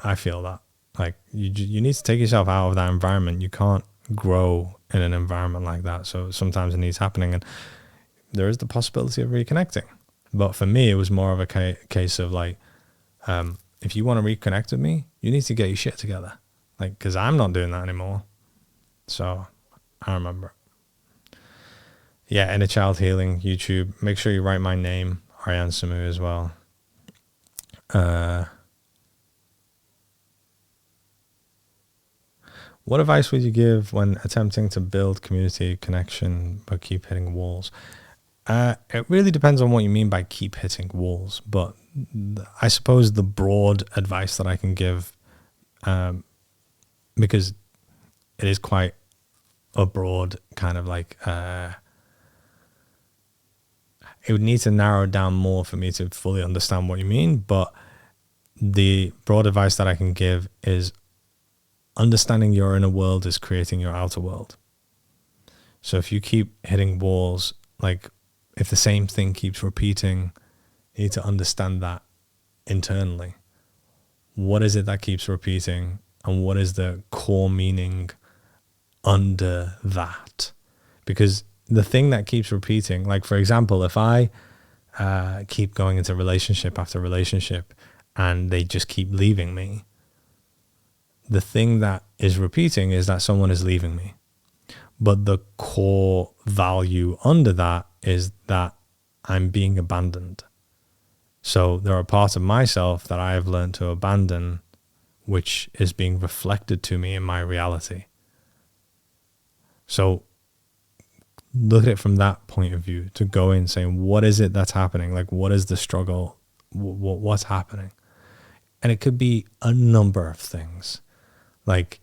I feel that. Like, you need to take yourself out of that environment. You can't grow in an environment like that. So sometimes it needs happening, and there is the possibility of reconnecting. But for me, it was more of a case of like, if you want to reconnect with me, you need to get your shit together. Like, because I'm not doing that anymore. So I remember it. Yeah, Inner Child Healing, YouTube. Make sure you write my name, Arian Samu, as well. What advice would you give when attempting to build community connection but keep hitting walls? It really depends on what you mean by keep hitting walls, but I suppose the broad advice that I can give, because it is quite a broad kind of like, it would need to narrow it down more for me to fully understand what you mean, but the broad advice that I can give is understanding your inner world is creating your outer world. So if you keep hitting walls, like if the same thing keeps repeating, you need to understand that internally. What is it that keeps repeating, and what is the core meaning under that? Because the thing that keeps repeating, like for example, if I keep going into relationship after relationship and they just keep leaving me, the thing that is repeating is that someone is leaving me. But the core value under that is that I'm being abandoned. So there are parts of myself that I have learned to abandon, which is being reflected to me in my reality. So look at it from that point of view, to go in saying, what is it that's happening? Like, what is the struggle? What's happening? And it could be a number of things. Like,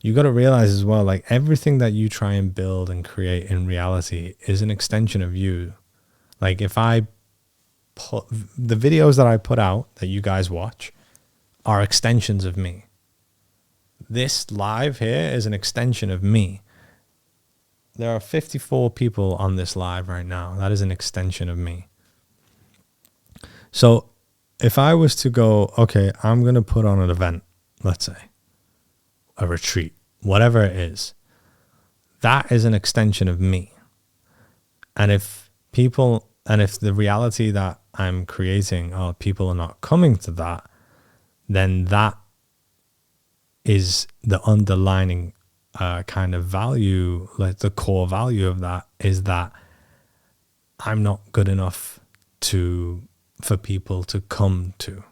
you got to realize as well, like everything that you try and build and create in reality is an extension of you. Like if I put the videos that I put out that you guys watch are extensions of me. This live here is an extension of me. There are 54 people on this live right now. That is an extension of me. So if I was to go, okay, I'm going to put on an event, let's say, a retreat, whatever it is, that is an extension of me. And if the reality that I'm creating, people are not coming to that, then that is the underlining kind of value, like the core value of that is that I'm not good enough for people to come to.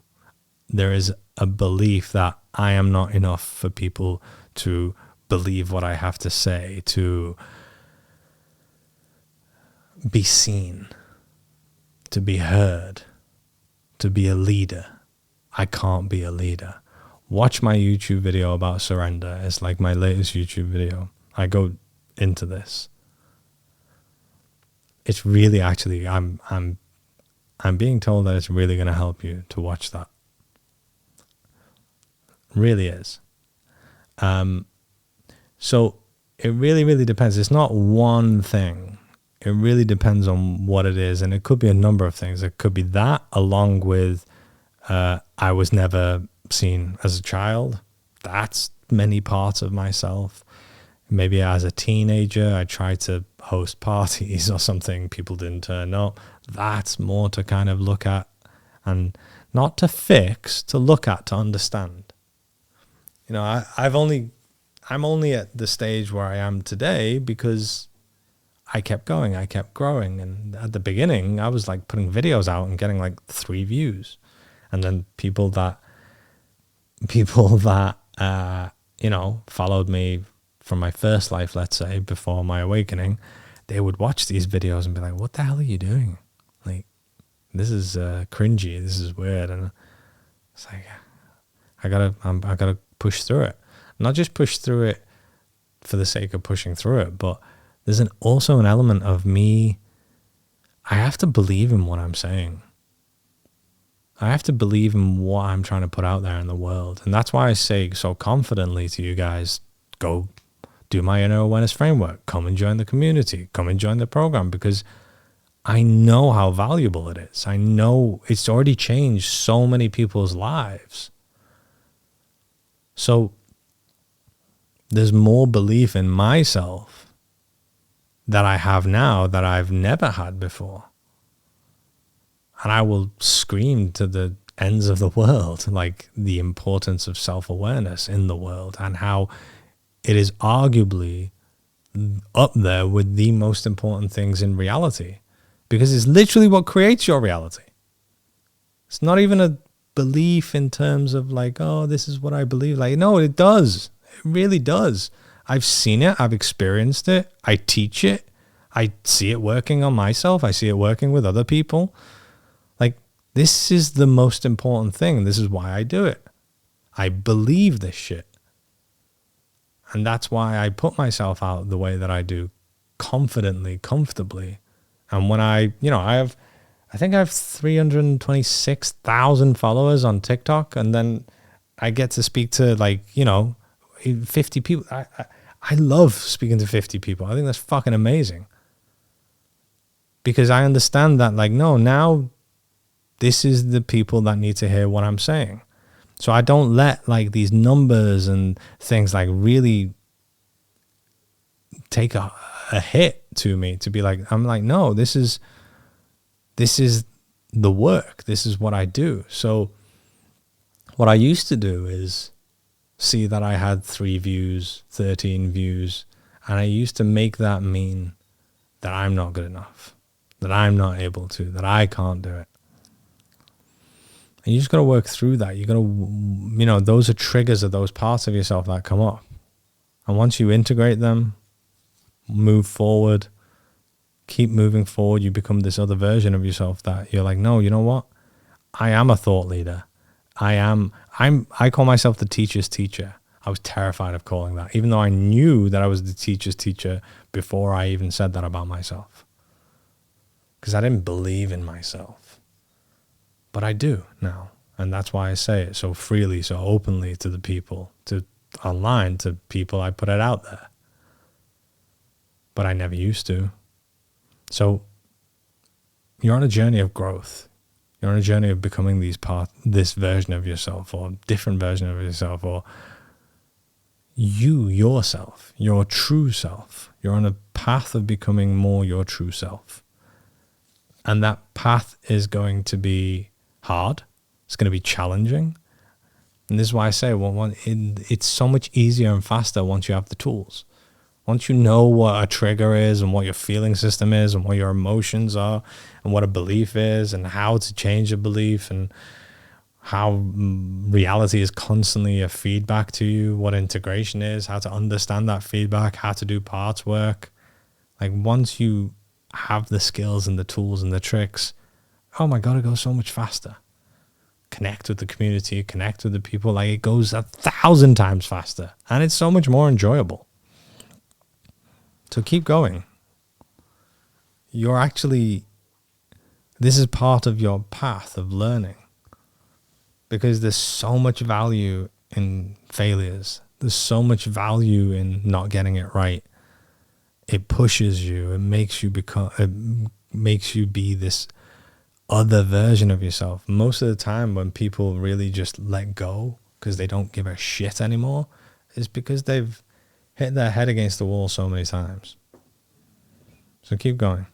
There is a belief that I am not enough for people to believe what I have to say, to be seen, to be heard, to be a leader. I can't be a leader. Watch my YouTube video about surrender. It's like my latest YouTube video. I go into this. It's really actually, I'm being told that it's really going to help you to watch that. Really is. So it really, really depends. It's not one thing. It really depends on what it is. And it could be a number of things. It could be that along with I was never seen as a child. That's many parts of myself. Maybe as a teenager, I tried to host parties or something. People didn't turn up. That's more to kind of look at and not to fix, to look at, to understand. You know, I'm only at the stage where I am today because I kept going, I kept growing. And at the beginning, I was like putting videos out and getting like 3 views. And then people that followed me from my first life, let's say, before my awakening, they would watch these videos and be like, what the hell are you doing? Like, this is cringy, this is weird. And it's like, I gotta push through it. Not just push through it for the sake of pushing through it, but there's also an element of me. I have to believe in what I'm saying. I have to believe in what I'm trying to put out there in the world. And that's why I say so confidently to you guys, go do my inner awareness framework, come and join the community, come and join the program, because I know how valuable it is. I know it's already changed so many people's lives. So there's more belief in myself that I have now that I've never had before. And I will scream to the ends of the world, like the importance of self-awareness in the world and how it is arguably up there with the most important things in reality, because it's literally what creates your reality. It's not even a belief in terms of like, oh, this is what I believe. Like, no, it does. It really does. I've seen it. I've experienced it. I teach it. I see it working on myself. I see it working with other people. Like, this is the most important thing. This is why I do it. I believe this shit. And that's why I put myself out the way that I do, confidently, comfortably. And when I think I have 326,000 followers on TikTok. And then I get to speak to 50 people. I love speaking to 50 people. I think that's fucking amazing. Because I understand that, like, no, now this is the people that need to hear what I'm saying. So I don't let like these numbers and things like really take a hit to me to be like, I'm like, no, this is the work. This is what I do. So what I used to do is see that I had 3 views, 13 views, and I used to make that mean that I'm not good enough, that I'm not able to, that I can't do it. And you just got to work through that. You got to, those are triggers of those parts of yourself that come up. And once you integrate them, move forward, keep moving forward, you become this other version of yourself that you're like, no, you know what? I am a thought leader. I call myself the teacher's teacher. I was terrified of calling that, even though I knew that I was the teacher's teacher before I even said that about myself. Because I didn't believe in myself. But I do now. And that's why I say it so freely, so openly to the people, to online, to people. I put it out there. But I never used to. So you're on a journey of growth. You're on a journey of becoming this version of yourself, or different version of yourself, or yourself, your true self. You're on a path of becoming more your true self. And that path is going to be hard. It's going to be challenging. And this is why I say, it's so much easier and faster once you have the tools. Once you know what a trigger is and what your feeling system is and what your emotions are and what a belief is and how to change a belief and how reality is constantly a feedback to you, what integration is, how to understand that feedback, how to do parts work. Like once you have the skills and the tools and the tricks, oh my God, it goes so much faster. Connect with the community, connect with the people. Like it goes 1,000 times faster and it's so much more enjoyable. So keep going. This is part of your path of learning because there's so much value in failures. There's so much value in not getting it right. It pushes you. It makes you be this other version of yourself. Most of the time when people really just let go because they don't give a shit anymore is because they've hit their head against the wall so many times. So keep going.